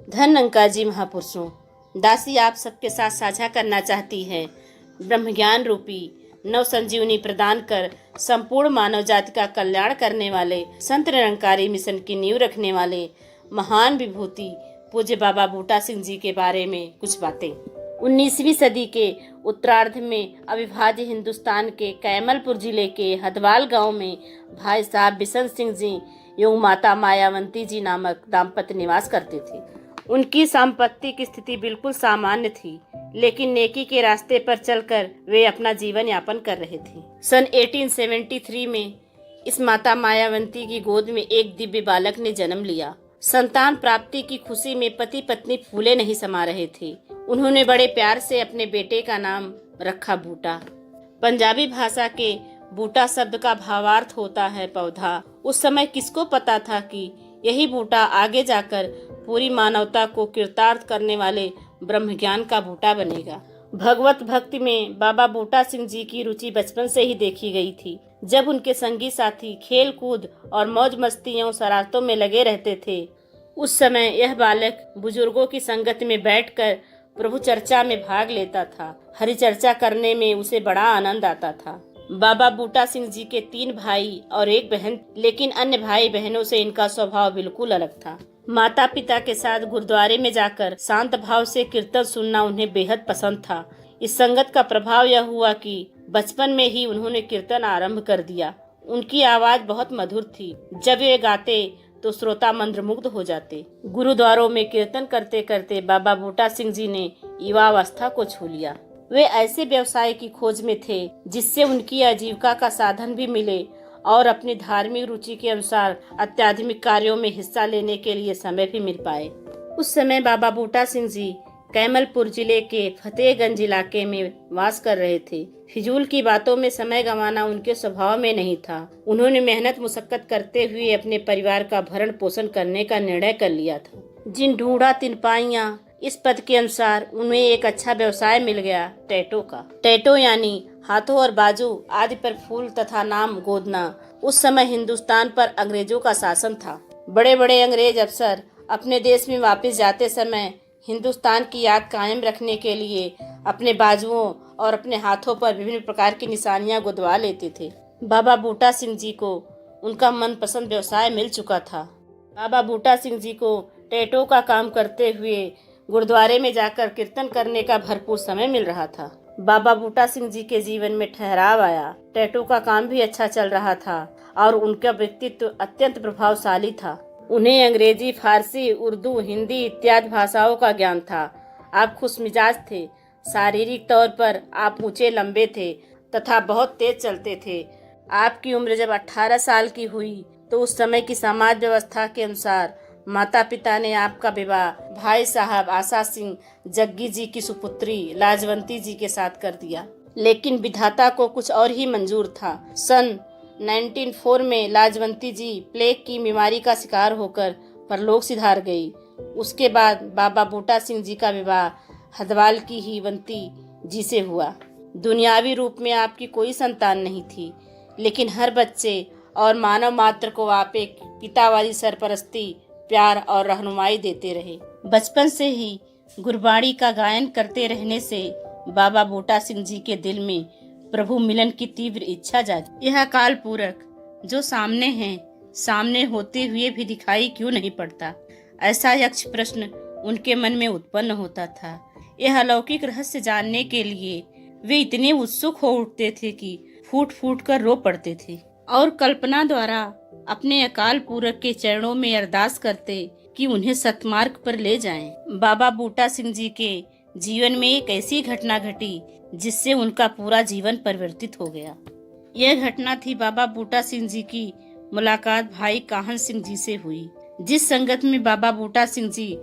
धन अंकाजी महापुरुषों, दासी आप सबके साथ साझा करना चाहती है ब्रह्म ज्ञान रूपी नव संजीवनी प्रदान कर संपूर्ण मानव जाति का कल्याण करने वाले संत निरंकारी मिशन की नींव रखने वाले महान विभूति पूज्य बाबा बूटा सिंह जी के बारे में कुछ बातें। 19वीं सदी के उत्तरार्ध में अविभाज्य हिंदुस्तान के कैमलपुर जिले के हदवाल गांव में भाई साहब बिशन सिंह जी एवं माता मायावंती जी नामक दाम्पत्य निवास करते थे। उनकी सांपत्तिक स्थिति बिल्कुल सामान्य थी, लेकिन नेकी के रास्ते पर चलकर वे अपना जीवन यापन कर रहे थे। सन 1873 में इस माता मायावंती की गोद में एक दिव्य बालक ने जन्म लिया। संतान प्राप्ति की खुशी में पति पत्नी फूले नहीं समा रहे थे। उन्होंने बड़े प्यार से अपने बेटे का नाम रखा बूटा। पंजाबी भाषा के बूटा शब्द का भावार्थ होता है पौधा। उस समय किसको पता था कि यही बूटा आगे जाकर पूरी मानवता को कृतार्थ करने वाले ब्रह्म ज्ञान का बूटा बनेगा। भगवत भक्ति में बाबा बूटा सिंह जी की रुचि बचपन से ही देखी गई थी। जब उनके संगी साथी खेल कूद और मौज मस्तियों शरारतों में लगे रहते थे, उस समय यह बालक बुजुर्गों की संगत में बैठकर प्रभु चर्चा में भाग लेता था। हरि चर्चा करने में उसे बड़ा आनंद आता था। बाबा बूटा सिंह जी के 3 भाई और 1 बहन, लेकिन अन्य भाई बहनों से इनका स्वभाव बिल्कुल अलग था। माता पिता के साथ गुरुद्वारे में जाकर शांत भाव से कीर्तन सुनना उन्हें बेहद पसंद था। इस संगत का प्रभाव यह हुआ कि बचपन में ही उन्होंने कीर्तन आरंभ कर दिया। उनकी आवाज बहुत मधुर थी। जब वे गाते तो श्रोता मंत्रमुग्ध हो जाते। गुरुद्वारों में कीर्तन करते करते बाबा बूटा सिंह जी ने युवावस्था को छू लिया। वे ऐसे व्यवसाय की खोज में थे जिससे उनकी आजीविका का साधन भी मिले और अपनी धार्मिक रुचि के अनुसार अत्याधुनिक कार्यों में हिस्सा लेने के लिए समय भी मिल पाए। उस समय बाबा बूटा सिंह जी कैमलपुर जिले के फतेहगंज इलाके में वास कर रहे थे। फिजूल की बातों में समय गंवाना उनके स्वभाव में नहीं था। उन्होंने मेहनत मुशक्कत करते हुए अपने परिवार का भरण पोषण करने का निर्णय कर लिया था। जिन ढूंढा तिन पाइयां, इस पद के अनुसार उन्हें एक अच्छा व्यवसाय मिल गया, टैटो का। टैटो यानी हाथों और बाजू आदि पर फूल तथा नाम गोदना। उस समय हिंदुस्तान पर अंग्रेजों का शासन था। बड़े बड़े अंग्रेज अफसर अपने देश में वापस जाते समय हिंदुस्तान की याद कायम रखने के लिए अपने बाजुओं और अपने हाथों पर विभिन्न प्रकार की निशानियां गुदवा लेते थे। बाबा बूटा सिंह जी को उनका मनपसंद व्यवसाय मिल चुका था। बाबा बूटा सिंह जी को टैटो का काम करते हुए गुरुद्वारे में जाकर कीर्तन करने का भरपूर समय मिल रहा था। बाबा बूटा सिंह जी के जीवन में ठहराव आया। टैटो का काम भी अच्छा चल रहा था और उनका व्यक्तित्व अत्यंत प्रभावशाली था। उन्हें अंग्रेजी, फारसी, उर्दू, हिंदी इत्यादि भाषाओं का ज्ञान था। आप खुशमिजाज थे। शारीरिक तौर पर आप ऊंचे लंबे थे तथा बहुत तेज चलते थे। आपकी उम्र जब 18 साल की हुई तो उस समय की समाज व्यवस्था के अनुसार माता पिता ने आपका विवाह भाई साहब आशा सिंह जग्गी जी की सुपुत्री लाजवंती जी के साथ कर दिया। लेकिन विधाता को कुछ और ही मंजूर था। सन 1904 में लाजवंती जी प्लेग की बीमारी का शिकार होकर परलोक सिधार गई। उसके बाद बाबा बूटा सिंह जी का विवाह हदवाल की ही वंती जी से हुआ। दुनियावी रूप में आपकी कोई संतान नहीं थी, लेकिन हर बच्चे और मानव मात्र को आप एक पिता वाली सरपरस्ती, प्यार और रहनुमाई देते रहे। बचपन से ही गुरबाणी का गायन करते रहने से बाबा बूटा सिंह जी के दिल में प्रभु मिलन की तीव्र इच्छा जागी। यह काल पूरक जो सामने है, सामने होते हुए भी दिखाई क्यों नहीं पड़ता, ऐसा यक्ष प्रश्न उनके मन में उत्पन्न होता था। यह अलौकिक रहस्य जानने के लिए वे इतने उत्सुक हो उठते थे कि फूट फूट कर रो पड़ते थे और कल्पना द्वारा अपने अकाल पूरक के चरणों में अरदास करते कि उन्हें सतमार्ग पर ले जाएं। बाबा बूटा सिंह जी के जीवन में एक ऐसी घटना घटी जिससे उनका पूरा जीवन परिवर्तित हो गया। यह घटना थी बाबा बूटा सिंह जी की मुलाकात भाई काहन सिंह जी से हुई। जिस संगत में बाबा बूटा सिंह जी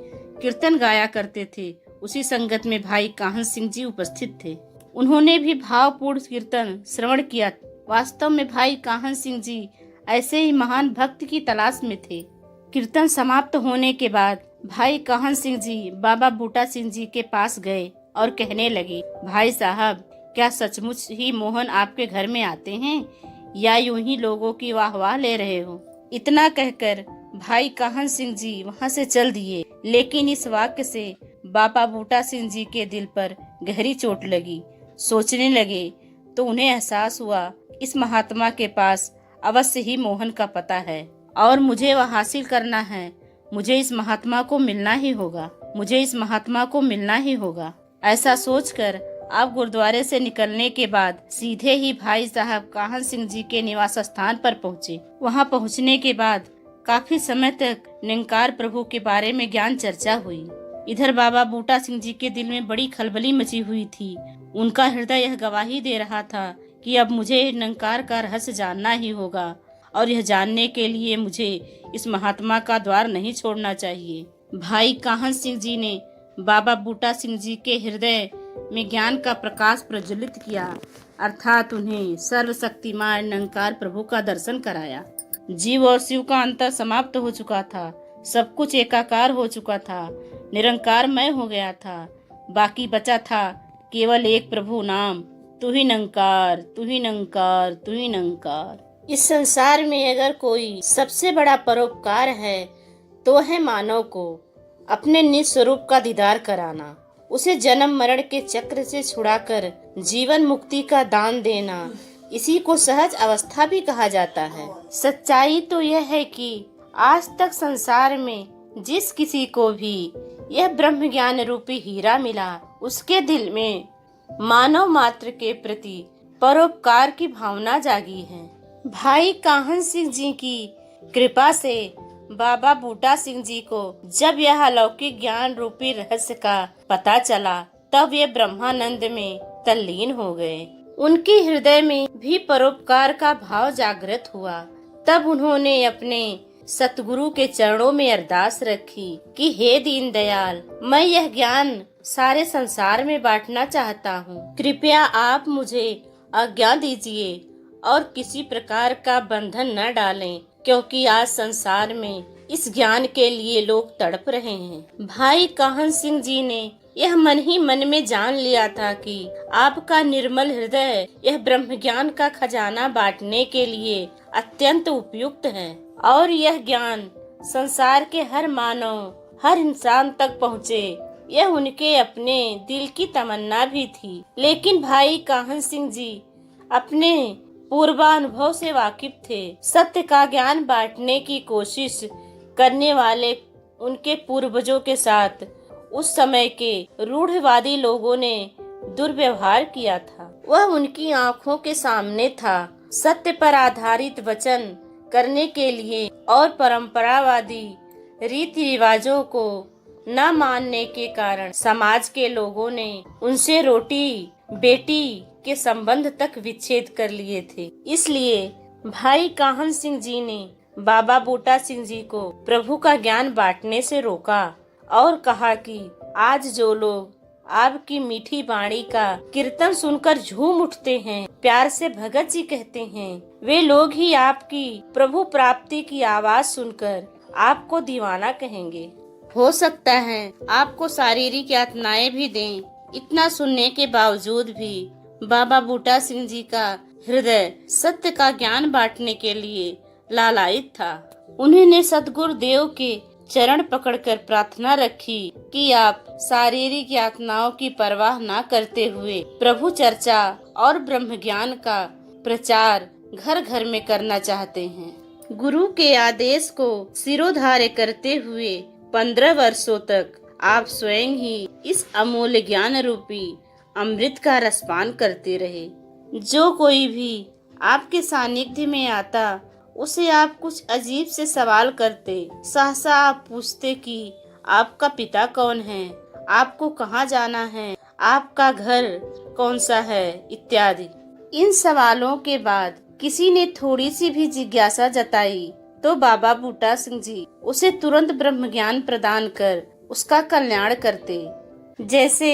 कीर्तन गाया करते थे, उसी संगत में भाई काहन सिंह जी उपस्थित थे। उन्होंने भी भावपूर्ण कीर्तन श्रवण किया। वास्तव में भाई काहन सिंह जी ऐसे ही महान भक्त की तलाश में थे। कीर्तन समाप्त होने के बाद भाई काहन सिंह जी बाबा बूटा सिंह जी के पास गए और कहने लगे, भाई साहब, क्या सचमुच ही मोहन आपके घर में आते हैं या यूं ही लोगों की वाहवाह ले रहे हो? इतना कहकर भाई काहन सिंह जी वहाँ से चल दिए, लेकिन इस वाक्य से बाबा बूटा सिंह जी के दिल पर गहरी चोट लगी। सोचने लगे तो उन्हें एहसास हुआ इस महात्मा के पास अवश्य ही मोहन का पता है और मुझे वह हासिल करना है। मुझे इस महात्मा को मिलना ही होगा, मुझे इस महात्मा को मिलना ही होगा। ऐसा सोचकर आप गुरुद्वारे से निकलने के बाद सीधे ही भाई साहब काहन सिंह जी के निवास स्थान पर पहुँचे। वहाँ पहुँचने के बाद काफी समय तक निरंकार प्रभु के बारे में ज्ञान चर्चा हुई। इधर बाबा बूटा सिंह जी के दिल में बड़ी खलबली मची हुई थी। उनका हृदय यह गवाही दे रहा था कि अब मुझे निरंकार का रहस्य जानना ही होगा और यह जानने के लिए मुझे इस महात्मा का द्वार नहीं छोड़ना चाहिए। भाई काहन सिंह जी ने बाबा बूटा सिंह जी के हृदय में ज्ञान का प्रकाश प्रज्वलित किया, अर्थात उन्हें सर्वशक्तिमान निरंकार प्रभु का दर्शन कराया। जीव और शिव का अंतर समाप्त हो चुका था, सब कुछ एकाकार हो चुका था, निरंकारमय हो गया था। बाकी बचा था केवल एक प्रभु नाम, तू ही निरंकार, तू ही निरंकार, तू ही निरंकार। इस संसार में अगर कोई सबसे बड़ा परोपकार है तो है मानव को अपने निज स्वरूप का दीदार कराना, उसे जन्म मरण के चक्र से छुड़ाकर जीवन मुक्ति का दान देना। इसी को सहज अवस्था भी कहा जाता है। सच्चाई तो यह है कि आज तक संसार में जिस किसी को भी यह ब्रह्म ज्ञान रूपी हीरा मिला, उसके दिल में मानव मात्र के प्रति परोपकार की भावना जागी है। भाई काहन सिंह जी की कृपा से बाबा बूटा सिंह जी को जब यह अलौकिक ज्ञान रूपी रहस्य का पता चला, तब ये ब्रह्मानंद में तल्लीन हो गए। उनके हृदय में भी परोपकार का भाव जागृत हुआ। तब उन्होंने अपने सतगुरु के चरणों में अरदास रखी कि हे दीन दयाल, मैं यह ज्ञान सारे संसार में बांटना चाहता हूँ। कृपया आप मुझे आज्ञा दीजिए और किसी प्रकार का बंधन न डालें, क्योंकि आज संसार में इस ज्ञान के लिए लोग तड़प रहे हैं। भाई काहन सिंह जी ने यह मन ही मन में जान लिया था कि आपका निर्मल हृदय यह ब्रह्म ज्ञान का खजाना बांटने के लिए अत्यंत उपयुक्त है और यह ज्ञान संसार के हर मानव, हर इंसान तक पहुँचे, यह उनके अपने दिल की तमन्ना भी थी। लेकिन भाई काहन सिंह जी अपने पूर्वानुभव से वाकिफ थे। सत्य का ज्ञान बांटने की कोशिश करने वाले उनके पूर्वजों के साथ उस समय के रूढ़िवादी लोगों ने दुर्व्यवहार किया था। वह उनकी आंखों के सामने था। सत्य पर आधारित वचन करने के लिए और परंपरावादी रीति रिवाजों को न मानने के कारण समाज के लोगों ने उनसे रोटी बेटी के संबंध तक विच्छेद कर लिए थे। इसलिए भाई काहन सिंह जी ने बाबा बूटा सिंह जी को प्रभु का ज्ञान बांटने से रोका और कहा कि आज जो लोग आपकी मीठी वाणी का कीर्तन सुनकर झूम उठते हैं, प्यार से भगत जी कहते हैं, वे लोग ही आपकी प्रभु प्राप्ति की आवाज सुनकर आपको दीवाना कहेंगे। हो सकता है आपको शारीरिक यातनाएं भी दें। इतना सुनने के बावजूद भी बाबा बूटा सिंह जी का हृदय सत्य का ज्ञान बांटने के लिए लालायित था। उन्होंने सतगुरु देव के चरण पकड़कर प्रार्थना रखी कि आप शारीरिक यातनाओं की परवाह न करते हुए प्रभु चर्चा और ब्रह्म ज्ञान का प्रचार घर घर में करना चाहते हैं। गुरु के आदेश को सिरोधार्य करते हुए 15 वर्षों तक आप स्वयं ही इस अमूल्य ज्ञान रूपी अमृत का रसपान करते रहे। जो कोई भी आपके सानिध्य में आता, उसे आप कुछ अजीब से सवाल करते। सहसा आप पूछते कि आपका पिता कौन है, आपको कहाँ जाना है, आपका घर कौन सा है, इत्यादि। इन सवालों के बाद किसी ने थोड़ी सी भी जिज्ञासा जताई तो बाबा बूटा सिंह जी उसे तुरंत ब्रह्म ज्ञान प्रदान कर उसका कल्याण करते। जैसे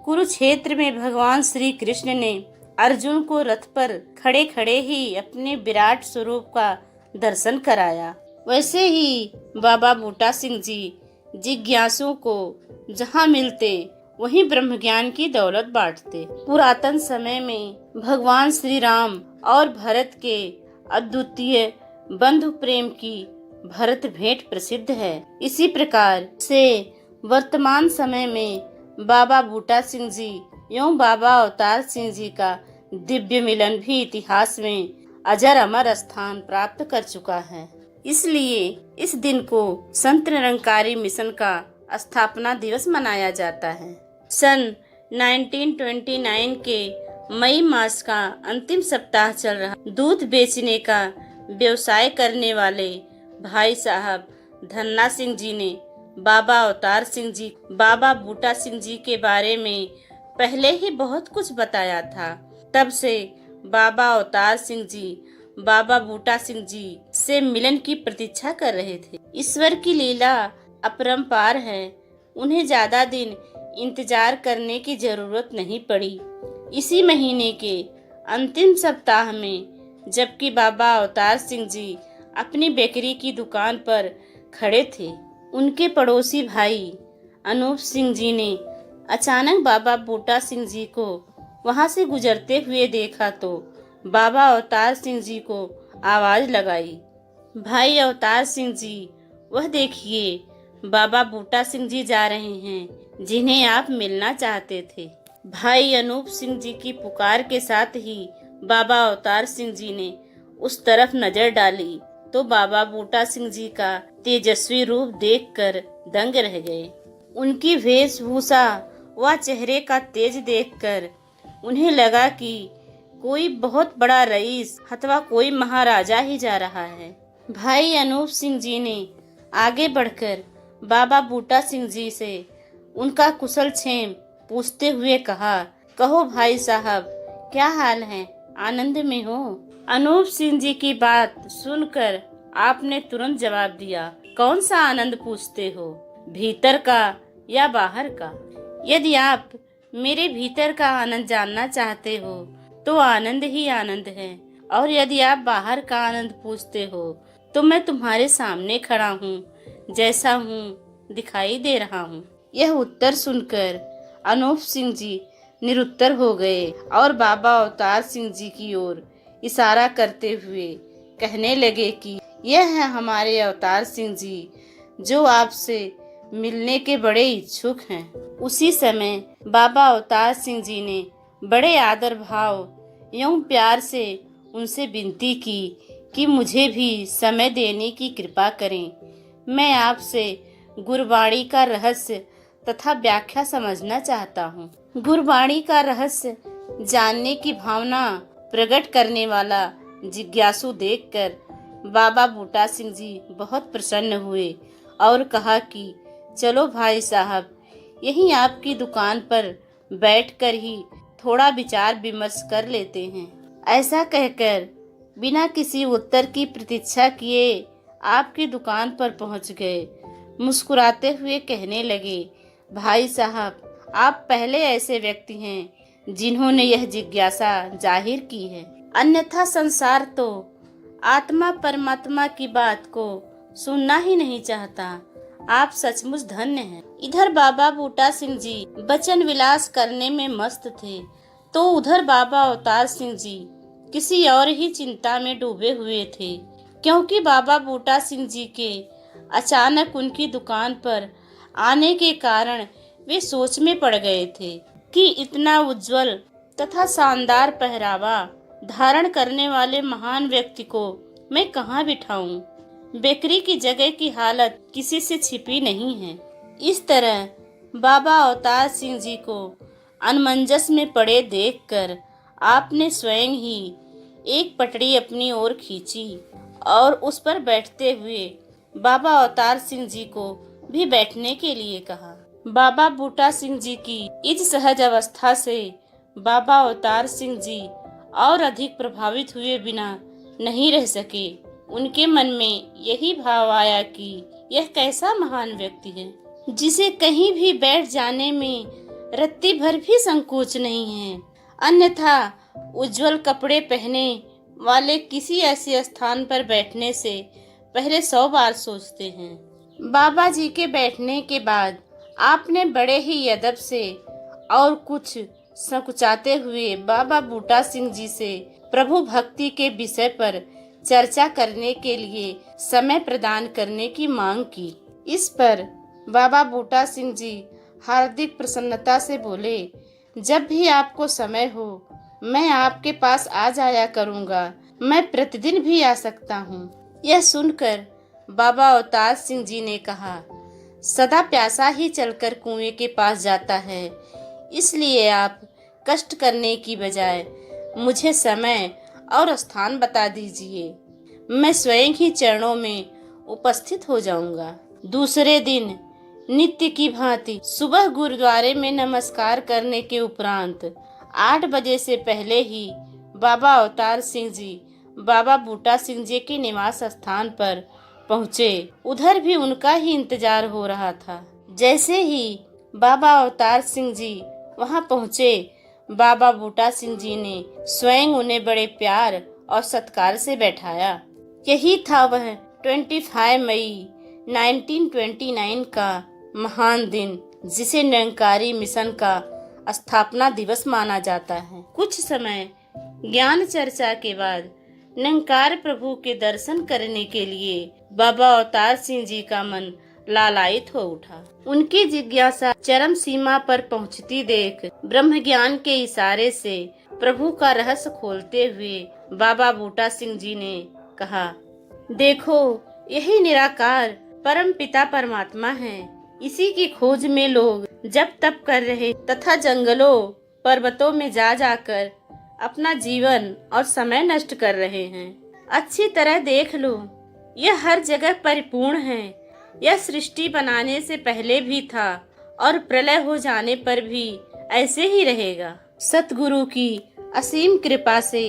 कुरुक्षेत्र में भगवान श्री कृष्ण ने अर्जुन को रथ पर खड़े खड़े ही अपने विराट स्वरूप का दर्शन कराया, वैसे ही बाबा बूटा सिंह जी जिज्ञासुओं को जहाँ मिलते वहीं ब्रह्म ज्ञान की दौलत बांटते। पुरातन समय में भगवान श्री राम और भरत के अद्वितीय बंधु प्रेम की भरत भेंट प्रसिद्ध है। इसी प्रकार से वर्तमान समय में बाबा बूटा सिंह जी एवं बाबा अवतार सिंह जी का दिव्य मिलन भी इतिहास में अजर अमर स्थान प्राप्त कर चुका है। इसलिए इस दिन को संत निरंकारी मिशन का स्थापना दिवस मनाया जाता है। सन 1929 के मई मास का अंतिम सप्ताह चल रहा। दूध बेचने का व्यवसाय करने वाले भाई साहब धन्ना सिंह जी ने बाबा अवतार सिंह जी, बाबा बूटा सिंह जी के बारे में पहले ही बहुत कुछ बताया था। तब से बाबा अवतार सिंह जी बाबा बूटा सिंह जी से मिलन की प्रतीक्षा कर रहे थे। ईश्वर की लीला अपरंपार है। उन्हें ज्यादा दिन इंतजार करने की जरूरत नहीं पड़ी। इसी महीने के अंतिम सप्ताह में जबकि बाबा अवतार सिंह जी अपनी बेकरी की दुकान पर खड़े थे, उनके पड़ोसी भाई अनूप सिंह जी ने अचानक बाबा बूटा सिंह जी को वहां से गुजरते हुए देखा तो बाबा अवतार सिंह जी को आवाज लगाई, भाई अवतार सिंह जी, वह देखिए बाबा बूटा सिंह जी जा रहे हैं जिन्हें आप मिलना चाहते थे। भाई अनूप सिंह जी की पुकार के साथ ही बाबा अवतार सिंह जी ने उस तरफ नजर डाली तो बाबा बूटा सिंह जी का तेजस्वी रूप देखकर दंग रह गए। उनकी वेशभूषा व चेहरे का तेज देखकर उन्हें लगा कि कोई बहुत बड़ा रईस अथवा कोई महाराजा ही जा रहा है। भाई अनूप सिंह जी ने आगे बढ़कर बाबा बूटा सिंह जी से उनका कुशल क्षेम पूछते हुए कहा, कहो भाई साहब, क्या हाल है, आनंद में हो? अनूप सिंह जी की बात सुनकर आपने तुरंत जवाब दिया, कौन सा आनंद पूछते हो, भीतर का या बाहर का? यदि आप मेरे भीतर का आनंद जानना चाहते हो तो आनंद ही आनंद है, और यदि आप बाहर का आनंद पूछते हो तो मैं तुम्हारे सामने खड़ा हूँ, जैसा हूँ दिखाई दे रहा हूँ। यह उत्तर सुनकर अनूप सिंह जी निरुत्तर हो गए और बाबा अवतार सिंह जी की ओर इशारा करते हुए कहने लगे कि यह है हमारे अवतार सिंह जी जो आपसे मिलने के बड़े इच्छुक हैं। उसी समय बाबा अवतार सिंह जी ने बड़े आदर भाव एवं प्यार से उनसे विनती की कि मुझे भी समय देने की कृपा करें। मैं आपसे गुरबाणी का रहस्य तथा व्याख्या समझना चाहता हूँ। गुरबाणी का रहस्य जानने की भावना प्रकट करने वाला जिज्ञासु देखकर बाबा बूटा सिंह जी बहुत प्रसन्न हुए और कहा कि चलो भाई साहब, यहीं आपकी दुकान पर बैठकर ही थोड़ा विचार विमर्श कर लेते हैं। ऐसा कहकर बिना किसी उत्तर की प्रतीक्षा किए आपकी दुकान पर पहुंच गए। मुस्कुराते हुए कहने लगे, भाई साहब, आप पहले ऐसे व्यक्ति हैं जिन्होंने यह जिज्ञासा जाहिर की है। अन्यथा संसार तो आत्मा परमात्मा की बात को सुनना ही नहीं चाहता। आप सचमुच धन्य हैं। इधर बाबा बूटा सिंह जी वचन विलास करने में मस्त थे तो उधर बाबा अवतार सिंह जी किसी और ही चिंता में डूबे हुए थे, क्योंकि बाबा बूटा सिंह जी के अचानक उनकी दुकान पर आने के कारण वे सोच में पड़ गए थे कि इतना उज्जवल तथा शानदार पहरावा धारण करने वाले महान व्यक्ति को मैं कहाँ बिठाऊं। बेकरी की जगह की हालत किसी से छिपी नहीं है। इस तरह बाबा अवतार सिंह जी को अनमंजस में पड़े देखकर आपने स्वयं ही एक पटड़ी अपनी ओर खींची और उस पर बैठते हुए बाबा अवतार सिंह जी को भी बैठने के लिए कहा। बाबा बूटा सिंह जी की इस सहज अवस्था से बाबा अवतार सिंह जी और अधिक प्रभावित हुए बिना नहीं रह सके। उनके मन में यही भाव आया कि यह कैसा महान व्यक्ति है जिसे कहीं भी बैठ जाने में रत्ती भर भी संकोच नहीं है, अन्यथा उज्जवल कपड़े पहने वाले किसी ऐसे स्थान पर बैठने से पहले 100 बार सोचते हैं। बाबा जी के बैठने के बाद आपने बड़े ही अदब से और कुछ संकुचाते हुए बाबा बूटा सिंह जी से प्रभु भक्ति के विषय पर चर्चा करने के लिए समय प्रदान करने की मांग की। इस पर बाबा बूटा सिंह जी हार्दिक प्रसन्नता से बोले, जब भी आपको समय हो मैं आपके पास आ जाया करूँगा, मैं प्रतिदिन भी आ सकता हूँ। यह सुनकर बाबा अवतार सिंह जी ने कहा, सदा प्यासा ही चलकर कुएं के पास जाता है, इसलिए आप कष्ट करने की बजाय मुझे समय और स्थान बता दीजिए, मैं स्वयं ही चरणों में उपस्थित हो जाऊंगा। दूसरे दिन नित्य की भांति सुबह गुरुद्वारे में नमस्कार करने के उपरांत 8 बजे से पहले ही बाबा अवतार सिंह जी बाबा बूटा सिंह जी के निवास स्थान पर पहुँचे। उधर भी उनका ही इंतजार हो रहा था। जैसे ही बाबा अवतार सिंह जी वहां पहुँचे, बाबा बूटा सिंह जी ने स्वयं उन्हें बड़े प्यार और सत्कार से बैठाया। यही था वह 25 मई 1929 का महान दिन, जिसे निरंकारी मिशन का स्थापना दिवस माना जाता है। कुछ समय ज्ञान चर्चा के बाद निरंकार प्रभु के दर्शन करने के लिए बाबा अवतार सिंह जी का मन लालायित हो उठा। उनकी जिज्ञासा चरम सीमा पर पहुंचती देख ब्रह्म ज्ञान के इशारे से प्रभु का रहस्य खोलते हुए बाबा बूटा सिंह जी ने कहा, देखो यही निराकार परम पिता परमात्मा है। इसी की खोज में लोग जप तप कर रहे तथा जंगलों पर्वतों में जा जाकर अपना जीवन और समय नष्ट कर रहे हैं। अच्छी तरह देख लो, यह हर जगह परिपूर्ण है। यह सृष्टि बनाने से पहले भी था और प्रलय हो जाने पर भी ऐसे ही रहेगा। सतगुरु की असीम कृपा से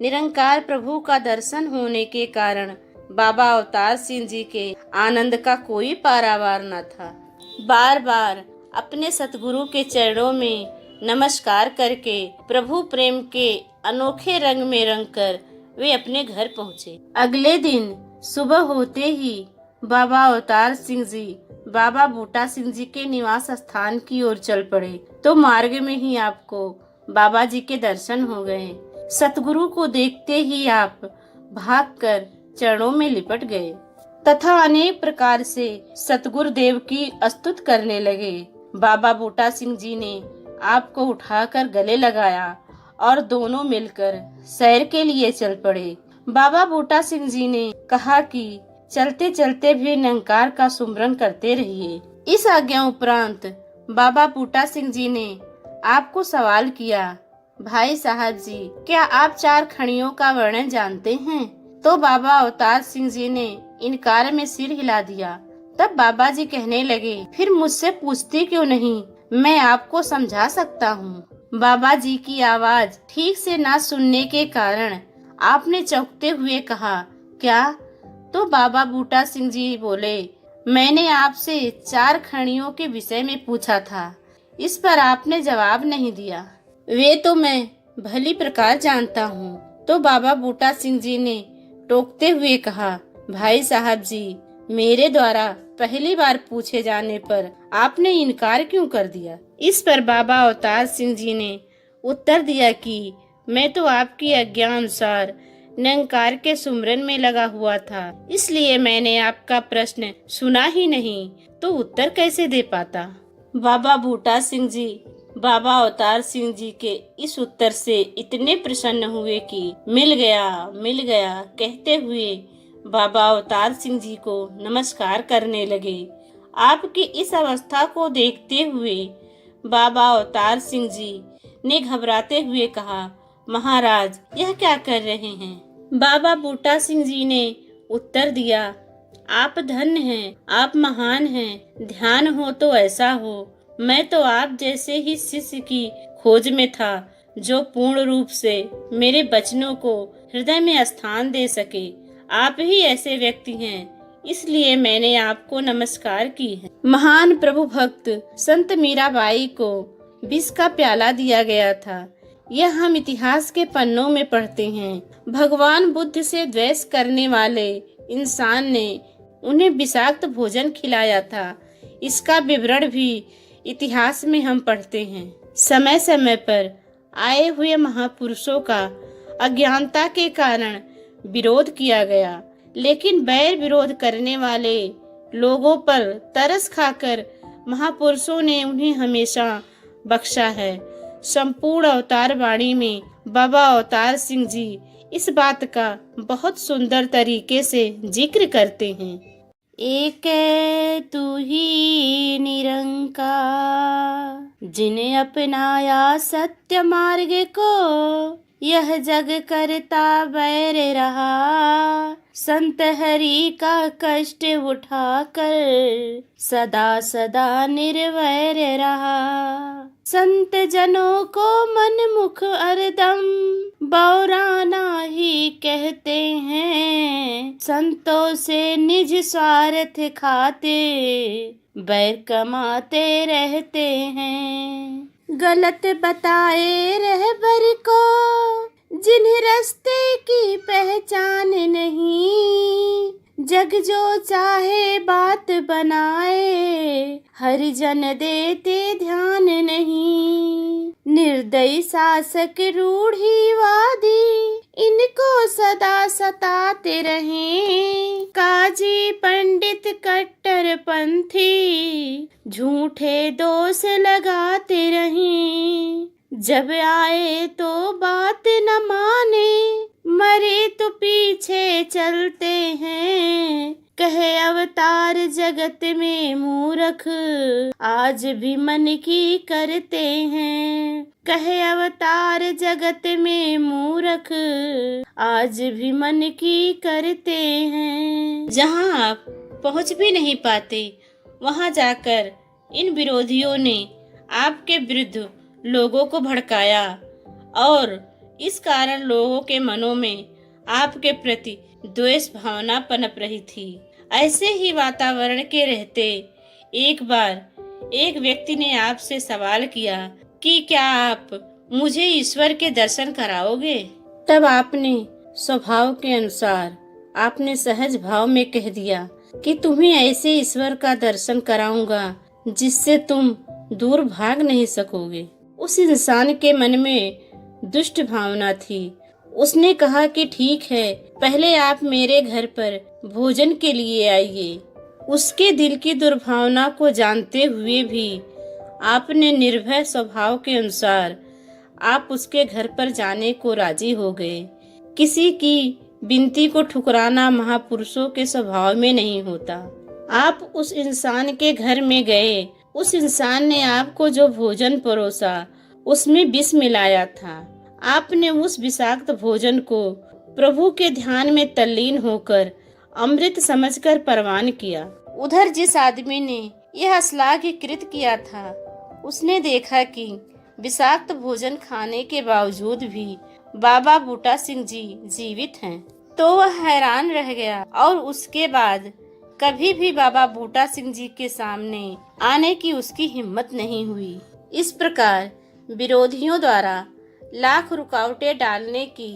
निरंकार प्रभु का दर्शन होने के कारण बाबा अवतार सिंह जी के आनंद का कोई पारावार न था। बार बार अपने सतगुरु के चरणों में नमस्कार करके प्रभु प्रेम के अनोखे रंग में रंगकर वे अपने घर पहुँचे। अगले दिन सुबह होते ही बाबा अवतार सिंह जी बाबा बूटा सिंह जी के निवास स्थान की ओर चल पड़े तो मार्ग में ही आपको बाबा जी के दर्शन हो गए। सतगुरु को देखते ही आप भागकर चरणों में लिपट गए तथा अनेक प्रकार से सतगुरु देव की स्तुति करने लगे। बाबा बूटा सिंह जी ने आपको उठाकर गले लगाया और दोनों मिलकर सैर के लिए चल पड़े। बाबा बूटा सिंह जी ने कहा कि चलते चलते भी निरंकार का सुमरन करते रहिए। इस आज्ञा उपरांत बाबा बूटा सिंह जी ने आपको सवाल किया, भाई साहब जी, क्या आप 4 खड़ियों का वर्णन जानते हैं? तो बाबा अवतार सिंह जी ने इनकार में सिर हिला दिया। तब बाबा जी कहने लगे, फिर मुझसे पूछती क्यों नहीं, मैं आपको समझा सकता हूँ। बाबा जी की आवाज ठीक से ना सुनने के कारण आपने चौंकते हुए कहा, क्या? तो बाबा बूटा सिंह जी बोले, मैंने आपसे 4 खड़ियों के विषय में पूछा था। इस पर आपने जवाब नहीं दिया। वे तो मैं भली प्रकार जानता हूँ। तो बाबा बूटा सिंह जी ने टोकते हुए कहा, भाई साहब जी, मेरे द्वारा पहली बार पूछे जाने पर आपने इनकार क्यों कर दिया? इस पर बाबा अवतार सिंह जी ने उत्तर दिया कि मैं तो आपकी आज्ञा अनुसार निरंकार के सुमरन में लगा हुआ था, इसलिए मैंने आपका प्रश्न सुना ही नहीं तो उत्तर कैसे दे पाता। बाबा बूटा सिंह जी बाबा अवतार सिंह जी के इस उत्तर से इतने प्रसन्न हुए कि मिल गया कहते हुए बाबा अवतार सिंह जी को नमस्कार करने लगे। आपकी इस अवस्था को देखते हुए बाबा अवतार सिंह जी ने घबराते हुए कहा, महाराज यह क्या कर रहे हैं? बाबा बूटा सिंह जी ने उत्तर दिया, आप धन्य हैं, आप महान हैं, ध्यान हो तो ऐसा हो। मैं तो आप जैसे ही शिष्य की खोज में था जो पूर्ण रूप से मेरे वचनों को हृदय में स्थान दे सके। आप ही ऐसे व्यक्ति हैं, इसलिए मैंने आपको नमस्कार की है। महान प्रभु भक्त संत मीराबाई को विष का प्याला दिया गया था, यह हम इतिहास के पन्नों में पढ़ते हैं। भगवान बुद्ध से द्वेष करने वाले इंसान ने उन्हें विषाक्त भोजन खिलाया था, इसका विवरण भी इतिहास में हम पढ़ते हैं। समय समय पर आए हुए महापुरुषों का अज्ञानता के कारण विरोध किया गया, लेकिन बैर विरोध करने वाले लोगों पर तरस खाकर महापुरुषों ने उन्हें हमेशा बख्शा है। संपूर्ण अवतार वाणी में बाबा अवतार सिंह जी इस बात का बहुत सुंदर तरीके से जिक्र करते हैं। एक तू ही निरंकार, जिने अपनाया सत्य मार्ग को, यह जग करता बैर रहा, संत हरि का कष्ट उठाकर सदा सदा निर्वैर रहा। संत जनों को मन मुख अरदम बौराना ही कहते हैं, संतों से निज स्वार्थ खाते बैर कमाते रहते हैं। गलत बताए रहबर को जिन्हें रास्ते की पहचान नहीं, जग जो चाहे बात बनाए हरिजन देते ध्यान नहीं। निर्दयी शासक रूढ़िवादी इनको सदा सताते रहें, काजी पंडित कट्टरपंथी झूठे दोष लगाते रहें। जब आए तो बात न माने, मरे तो पीछे चलते हैं। कहे अवतार जगत में मूर्ख, आज भी मन की करते हैं। कहे अवतार जगत में मूर्ख, आज भी मन की करते हैं। जहाँ आप पहुँच भी नहीं पाते, वहाँ जाकर इन विरोधियों ने आपके विरुद्ध लोगों को भड़काया और इस कारण लोगों के मनों में आपके प्रति द्वेष भावना पनप रही थी। ऐसे ही वातावरण के रहते एक बार एक व्यक्ति ने आपसे सवाल किया कि क्या आप मुझे ईश्वर के दर्शन कराओगे? तब आपने स्वभाव के अनुसार आपने सहज भाव में कह दिया कि तुम्हें ऐसे ईश्वर का दर्शन कराऊंगा जिससे तुम दूर भाग नहीं सकोगे। उस इंसान के मन में दुष्ट भावना थी। उसने कहा कि ठीक है, पहले आप मेरे घर पर भोजन के लिए आइए। उसके दिल की दुर्भावना को जानते हुए भी आपने निर्भय स्वभाव के अनुसार आप उसके घर पर जाने को राजी हो गए। किसी की विनती को ठुकराना महापुरुषों के स्वभाव में नहीं होता। आप उस इंसान के घर में गए। उस इंसान ने आपको जो भोजन परोसा उसमें विष मिलाया था। आपने उस विषाक्त भोजन को प्रभु के ध्यान में तल्लीन होकर अमृत समझकर परवान किया। उधर जिस आदमी ने यह श्लाघ्यकृत किया था, उसने देखा कि विषाक्त भोजन खाने के बावजूद भी बाबा बूटा सिंह जी जीवित हैं, तो वह हैरान रह गया और उसके बाद कभी भी बाबा बूटा सिंह जी के सामने आने की उसकी हिम्मत नहीं हुई। इस प्रकार विरोधियों द्वारा लाख रुकावटें डालने की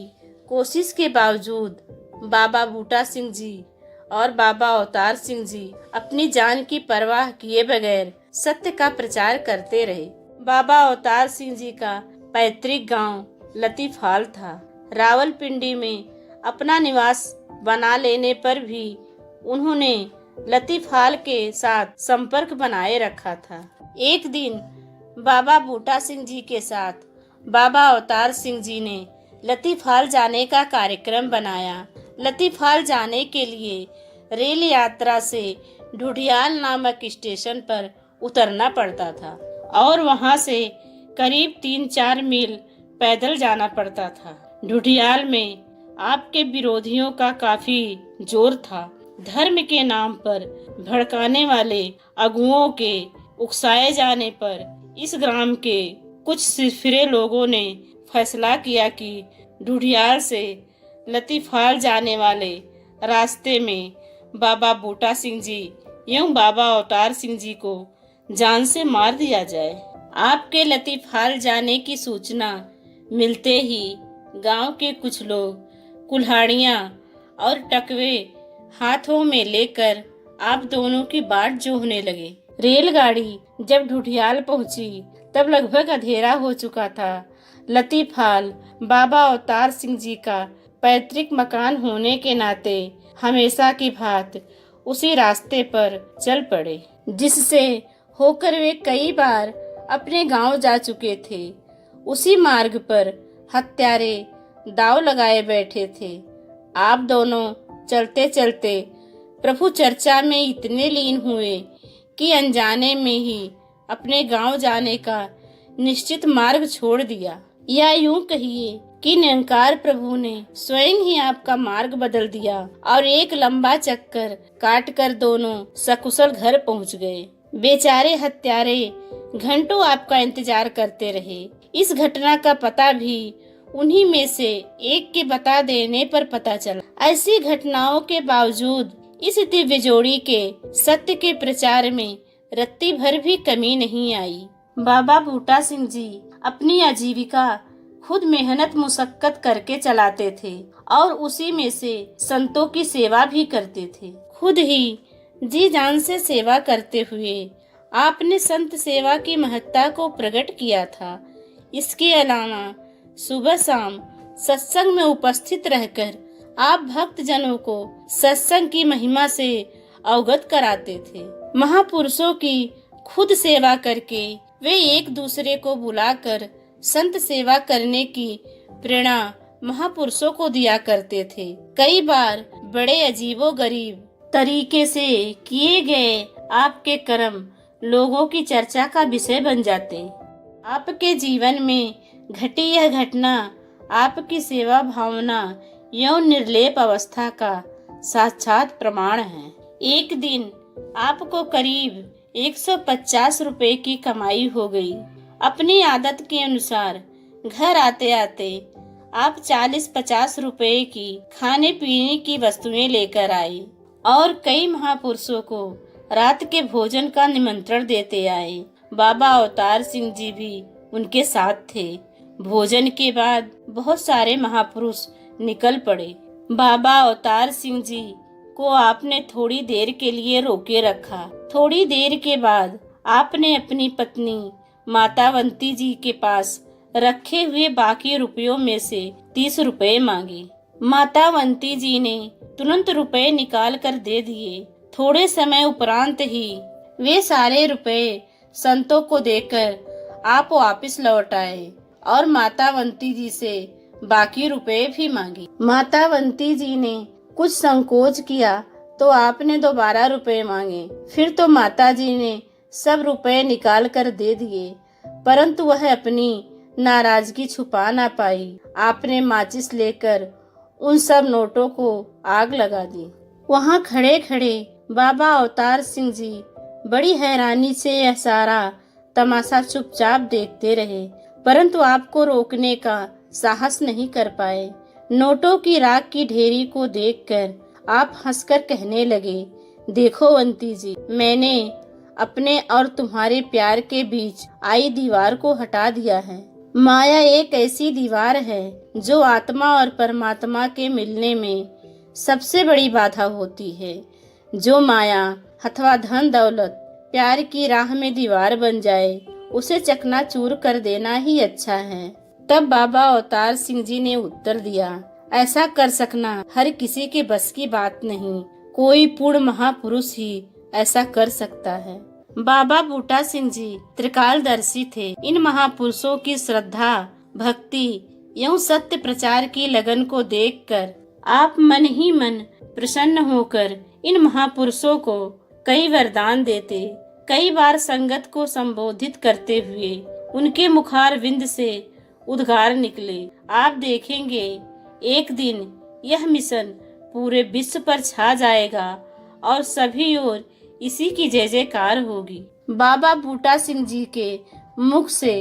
कोशिश के बावजूद बाबा बूटा सिंह जी और बाबा अवतार सिंह जी अपनी जान की परवाह किए बगैर सत्य का प्रचार करते रहे। बाबा अवतार सिंह जी का पैतृक गांव लतीफाल था। रावलपिंडी में अपना निवास बना लेने पर भी उन्होंने लतीफाल के साथ संपर्क बनाए रखा था। एक दिन बाबा बूटा सिंह जी के साथ बाबा अवतार सिंह जी ने लतीफाल जाने का कार्यक्रम बनाया। लतीफाल जाने के लिए रेल यात्रा से ढूढ़ियाल नामक स्टेशन पर उतरना पड़ता था और वहां से करीब 3-4 मील पैदल जाना पड़ता था। ढूढ़ियाल में आपके विरोधियों का काफी जोर था। धर्म के नाम पर भड़काने वाले अगुओं के उकसाए जाने पर इस ग्राम के कुछ सिरफिरे लोगों ने फैसला किया कि ढूढ़ियाल से लतीफाल जाने वाले रास्ते में बाबा बूटा सिंह जी एवं बाबा अवतार सिंह जी को जान से मार दिया जाए। आपके लतीफाल जाने की सूचना मिलते ही गांव के कुछ लोग कुल्हाड़ियां और टकवे हाथों में लेकर आप दोनों की बाट जोहने लगे। रेलगाड़ी जब ढूढ़ियाल पहुंची तब लगभग अंधेरा हो चुका था। लतीफाल बाबा अवतार सिंह जी का पैतृक मकान होने के नाते हमेशा की भांति उसी रास्ते पर चल पड़े, जिससे होकर वे कई बार अपने गांव जा चुके थे। उसी मार्ग पर हत्यारे दाव लगाए बैठे थे। आप दोनों चलते चलते प्रभु चर्चा में इतने लीन हुए कि अनजाने में ही अपने गांव जाने का निश्चित मार्ग छोड़ दिया, या यूं कहिए कि निरंकार प्रभु ने स्वयं ही आपका मार्ग बदल दिया और एक लंबा चक्कर काट कर दोनों सकुशल घर पहुंच गए। बेचारे हत्यारे घंटों आपका इंतजार करते रहे। इस घटना का पता भी उन्हीं में से एक के बता देने पर पता चला। ऐसी घटनाओं के बावजूद इस दिव्य जोड़ी के सत्य के प्रचार में रत्ती भर भी कमी नहीं आई। बाबा बूटा सिंह जी अपनी आजीविका खुद मेहनत मुशक्कत करके चलाते थे और उसी में से संतों की सेवा भी करते थे। खुद ही जी जान से सेवा करते हुए आपने संत सेवा की महत्ता को प्रकट किया था। इसके अलावा सुबह शाम सत्संग में उपस्थित रहकर आप भक्त जनों को सत्संग की महिमा से अवगत कराते थे। महापुरुषों की खुद सेवा करके वे एक दूसरे को बुलाकर संत सेवा करने की प्रेरणा महापुरुषों को दिया करते थे। कई बार बड़े अजीबोगरीब तरीके से किए गए आपके कर्म लोगों की चर्चा का विषय बन जाते। आपके जीवन में घटी यह घटना आपकी सेवा भावना एवं निर्लेप अवस्था का साक्षात प्रमाण है। एक दिन आपको करीब 150 रुपए की कमाई हो गई। अपनी आदत के अनुसार घर आते आते आप 40-50 रुपए की खाने पीने की वस्तुएं लेकर आए और कई महापुरुषों को रात के भोजन का निमंत्रण देते आए। बाबा अवतार सिंह जी भी उनके साथ थे। भोजन के बाद बहुत सारे महापुरुष निकल पड़े। बाबा अवतार सिंह जी को आपने थोड़ी देर के लिए रोके रखा। थोड़ी देर के बाद आपने अपनी पत्नी मातावंती जी के पास रखे हुए बाकी रुपयों में से 30 रुपए मांगे। मातावंती जी ने तुरंत रुपए निकाल कर दे दिए। थोड़े समय उपरांत ही वे सारे रुपए संतों को देकर आप वापस लौट आए और मातावंती जी से बाकी रुपए भी मांगे। मातावंती जी ने कुछ संकोच किया तो आपने दोबारा रुपए मांगे। फिर तो माता जी ने सब रुपए निकाल कर दे दिए, परंतु वह अपनी नाराजगी छुपा ना पाई। आपने माचिस लेकर उन सब नोटों को आग लगा दी। वहाँ खड़े खड़े बाबा अवतार सिंह जी बड़ी हैरानी से यह सारा तमाशा चुपचाप देखते रहे, परंतु आपको रोकने का साहस नहीं कर पाए। नोटों की राख की ढेरी को देखकर आप हंसकर कहने लगे, देखो वंती जी, मैंने अपने और तुम्हारे प्यार के बीच आई दीवार को हटा दिया है। माया एक ऐसी दीवार है जो आत्मा और परमात्मा के मिलने में सबसे बड़ी बाधा होती है। जो माया अथवा धन दौलत प्यार की राह में दीवार बन जाए, उसे चकनाचूर कर देना ही अच्छा है। तब बाबा अवतार सिंह जी ने उत्तर दिया, ऐसा कर सकना हर किसी के बस की बात नहीं, कोई पूर्ण महापुरुष ही ऐसा कर सकता है। बाबा बूटा सिंह जी त्रिकालदर्शी थे। इन महापुरुषों की श्रद्धा, भक्ति एवं सत्य प्रचार की लगन को देखकर आप मन ही मन प्रसन्न होकर इन महापुरुषों को कई वरदान देते। कई बार संगत को संबोधित करते हुए उनके मुखारविंद से उद्गार निकले, आप देखेंगे एक दिन यह मिशन पूरे विश्व पर छा जाएगा और सभी ओर इसी की जय जयकार होगी। बाबा बूटा सिंह जी के मुख से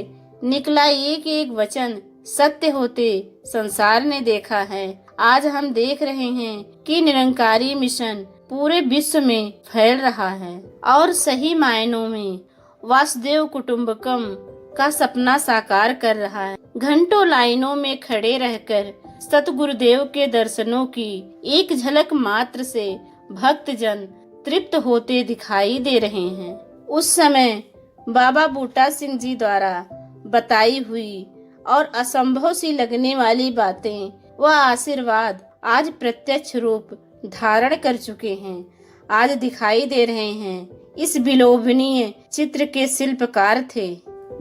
निकला एक एक वचन सत्य होते संसार ने देखा है। आज हम देख रहे हैं कि निरंकारी मिशन पूरे विश्व में फैल रहा है और सही मायनों में वासुदेव कुटुंबकम का सपना साकार कर रहा है। घंटों लाइनों में खड़े रहकर सतगुरुदेव के दर्शनों की एक झलक मात्र से भक्तजन तृप्त होते दिखाई दे रहे हैं। उस समय बाबा बूटा सिंह जी द्वारा बताई हुई और असंभव सी लगने वाली बातें वह आशीर्वाद आज प्रत्यक्ष रूप धारण कर चुके हैं, आज दिखाई दे रहे हैं। इस विलोभनीय चित्र के शिल्पकार थे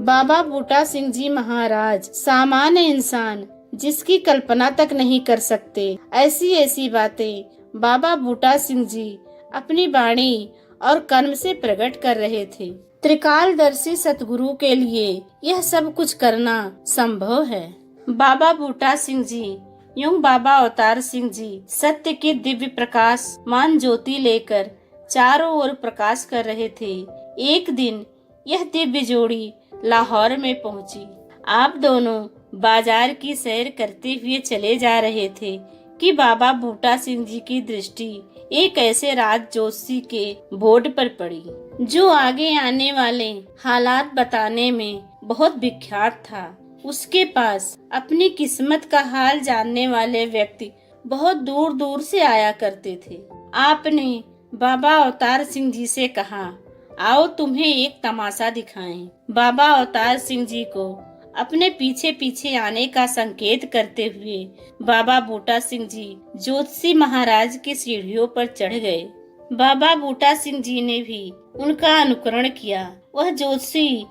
बाबा बूटा सिंह जी महाराज। सामान्य इंसान जिसकी कल्पना तक नहीं कर सकते, ऐसी ऐसी बातें बाबा बूटा सिंह जी अपनी वाणी और कर्म से प्रकट कर रहे थे। त्रिकालदर्शी सतगुरु के लिए यह सब कुछ करना संभव है। बाबा बूटा सिंह जी यूं बाबा अवतार सिंह जी सत्य की दिव्य प्रकाश मान ज्योति लेकर चारों ओर प्रकाश कर रहे थे। एक दिन यह दिव्य जोड़ी लाहौर में पहुंची। आप दोनों बाजार की सैर करते हुए चले जा रहे थे कि बाबा बूटा सिंह जी की दृष्टि एक ऐसे राज जोशी के बोर्ड पर पड़ी, जो आगे आने वाले हालात बताने में बहुत विख्यात था। उसके पास अपनी किस्मत का हाल जानने वाले व्यक्ति बहुत दूर दूर से आया करते थे। आपने बाबा अवतार सिंह जी से कहा, आओ तुम्हें एक तमाशा दिखाएं। बाबा अवतार सिंह जी को अपने पीछे पीछे आने का संकेत करते हुए बाबा बूटा सिंह जी जोशी महाराज की सीढ़ियों पर चढ़ गए। बाबा बूटा सिंह जी ने भी उनका अनुकरण किया। वह जोशी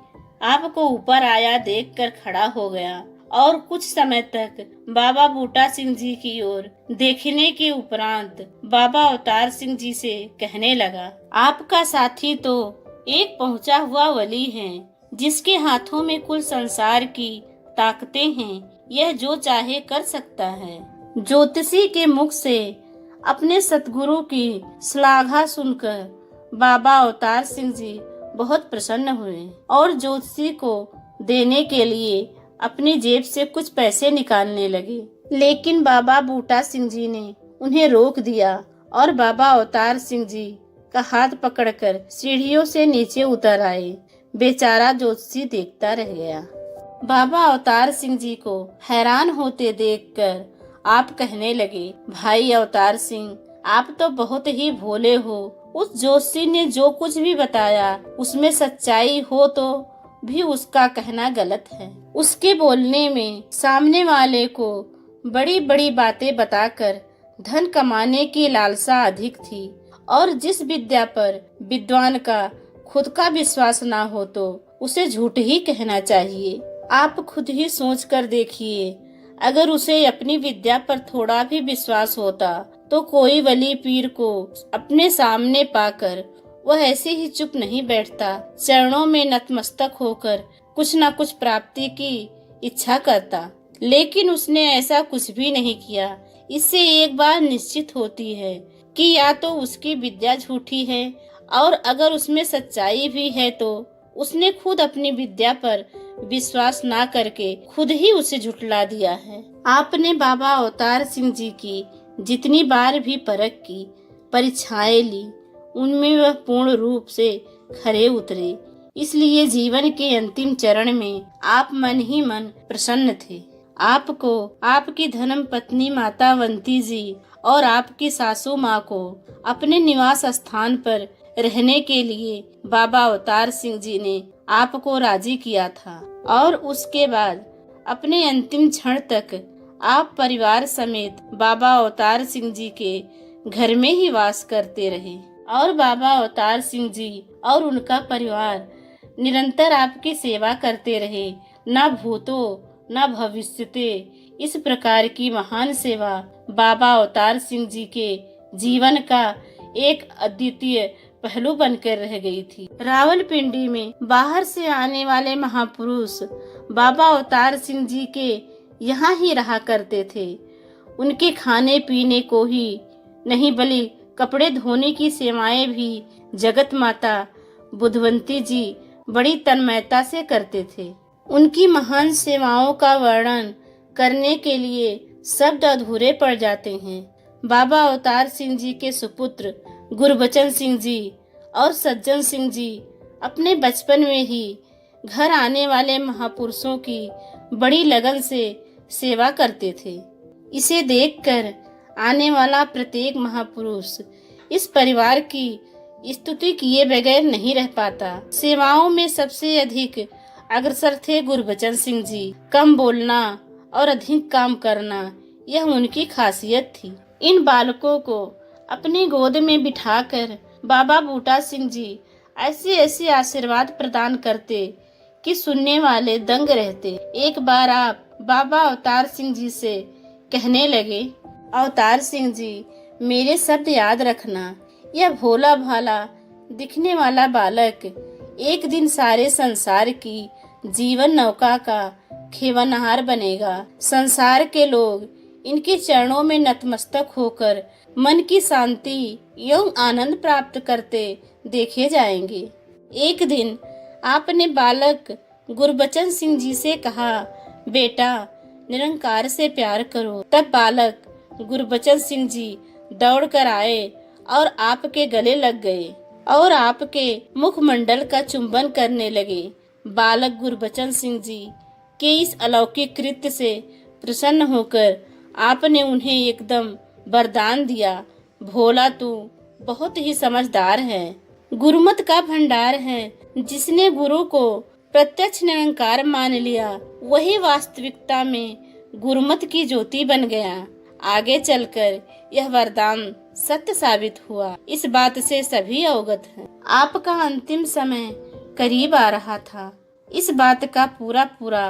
आपको ऊपर आया देखकर खड़ा हो गया और कुछ समय तक बाबा बूटा सिंह जी की ओर देखने के उपरांत बाबा अवतार सिंह जी से कहने लगा, आपका साथी तो एक पहुंचा हुआ वली है, जिसके हाथों में कुल संसार की ताकतें हैं। यह जो चाहे कर सकता है। ज्योतिषी के मुख से अपने सतगुरु की श्लाघा सुनकर बाबा अवतार सिंह जी बहुत प्रसन्न हुए और ज्योतिषी को देने के लिए अपनी जेब से कुछ पैसे निकालने लगे। लेकिन बाबा बूटा सिंह जी ने उन्हें रोक दिया और बाबा अवतार सिंह जी का हाथ पकड़कर सीढ़ियों से नीचे उतर आए। बेचारा ज्योतिषी देखता रह गया। बाबा अवतार सिंह जी को हैरान होते देखकर आप कहने लगे, भाई अवतार सिंह, आप तो बहुत ही भोले हो। उस ज्योतिषी ने जो कुछ भी बताया उसमें सच्चाई हो तो भी उसका कहना गलत है। उसके बोलने में सामने वाले को बड़ी बड़ी बातें बताकर धन कमाने की लालसा अधिक थी, और जिस विद्या पर विद्वान का खुद का विश्वास ना हो तो उसे झूठ ही कहना चाहिए। आप खुद ही सोच कर देखिए, अगर उसे अपनी विद्या पर थोड़ा भी विश्वास होता तो कोई वली पीर को अपने सामने पाकर वह ऐसे ही चुप नहीं बैठता, चरणों में नतमस्तक होकर कुछ न कुछ प्राप्ति की इच्छा करता। लेकिन उसने ऐसा कुछ भी नहीं किया। इससे एक बात निश्चित होती है कि या तो उसकी विद्या झूठी है, और अगर उसमें सच्चाई भी है तो उसने खुद अपनी विद्या पर विश्वास ना करके खुद ही उसे झुठला दिया है। आपने बाबा अवतार सिंह जी की जितनी बार भी परख की, परीक्षाएं ली, उनमें वह पूर्ण रूप से खरे उतरे। इसलिए जीवन के अंतिम चरण में आप मन ही मन प्रसन्न थे। आपको आपकी धर्म पत्नी माता अवंती जी और आपकी सासू माँ को अपने निवास स्थान पर रहने के लिए बाबा अवतार सिंह जी ने आपको राजी किया था, और उसके बाद अपने अंतिम क्षण तक आप परिवार समेत बाबा अवतार सिंह जी के घर में ही वास करते रहे। और बाबा अवतार सिंह जी और उनका परिवार निरंतर आपकी सेवा करते रहे। न भूतो न भविष्यते, इस प्रकार की महान सेवा बाबा अवतार सिंह जी के जीवन का एक अद्वितीय पहलू बनकर रह गई थी। रावलपिंडी में बाहर से आने वाले महापुरुष बाबा अवतार सिंह जी के यहाँ ही रहा करते थे। उनके खाने पीने को ही नहीं बल्कि कपड़े धोने की सेवाएं भी जगत माता बुधवंती जी बड़ी तन्मयता से करते थे। उनकी महान सेवाओं का वर्णन करने के लिए शब्द अधूरे पड़ जाते हैं। बाबा अवतार सिंह जी के सुपुत्र गुरबचन सिंह जी और सज्जन सिंह जी अपने बचपन में ही घर आने वाले महापुरुषों की बड़ी लगन से सेवा करते थे। इसे देखकर आने वाला प्रत्येक महापुरुष इस परिवार की स्तुति किए बगैर नहीं रह पाता। सेवाओं में सबसे अधिक अग्रसर थे गुरबचन सिंह जी। कम बोलना और अधिक काम करना, यह उनकी खासियत थी। इन बालकों को अपनी गोद में बिठाकर बाबा बूटा सिंह जी ऐसे ऐसे आशीर्वाद प्रदान करते कि सुनने वाले दंग रहते। एक बार आप बाबा अवतार सिंह जी से कहने लगे, अवतार सिंह जी, मेरे शब्द याद रखना। यह भोला भाला दिखने वाला बालक एक दिन सारे संसार की जीवन नौका का खेवनहार बनेगा। संसार के लोग इनके चरणों में नतमस्तक होकर मन की शांति एवं आनंद प्राप्त करते देखे जाएंगे। एक दिन आपने बालक गुरबचन सिंह जी से कहा, बेटा निरंकार से प्यार करो। तब बालक गुरबचन सिंह जी दौड़ कर आए और आपके गले लग गए और आपके मुखमंडल का चुंबन करने लगे। बालक गुरबचन सिंह जी के इस अलौकिक कृत्य से प्रसन्न होकर आपने उन्हें एकदम वरदान दिया, भोला तू बहुत ही समझदार है, गुरुमत का भंडार है। जिसने गुरु को प्रत्यक्ष निरंकार मान लिया वही वास्तविकता में गुरुमत की ज्योति बन गया। आगे चलकर यह वरदान सत्य साबित हुआ। इस बात से सभी अवगत हैं। आपका अंतिम समय करीब आ रहा था। इस बात का पूरा पूरा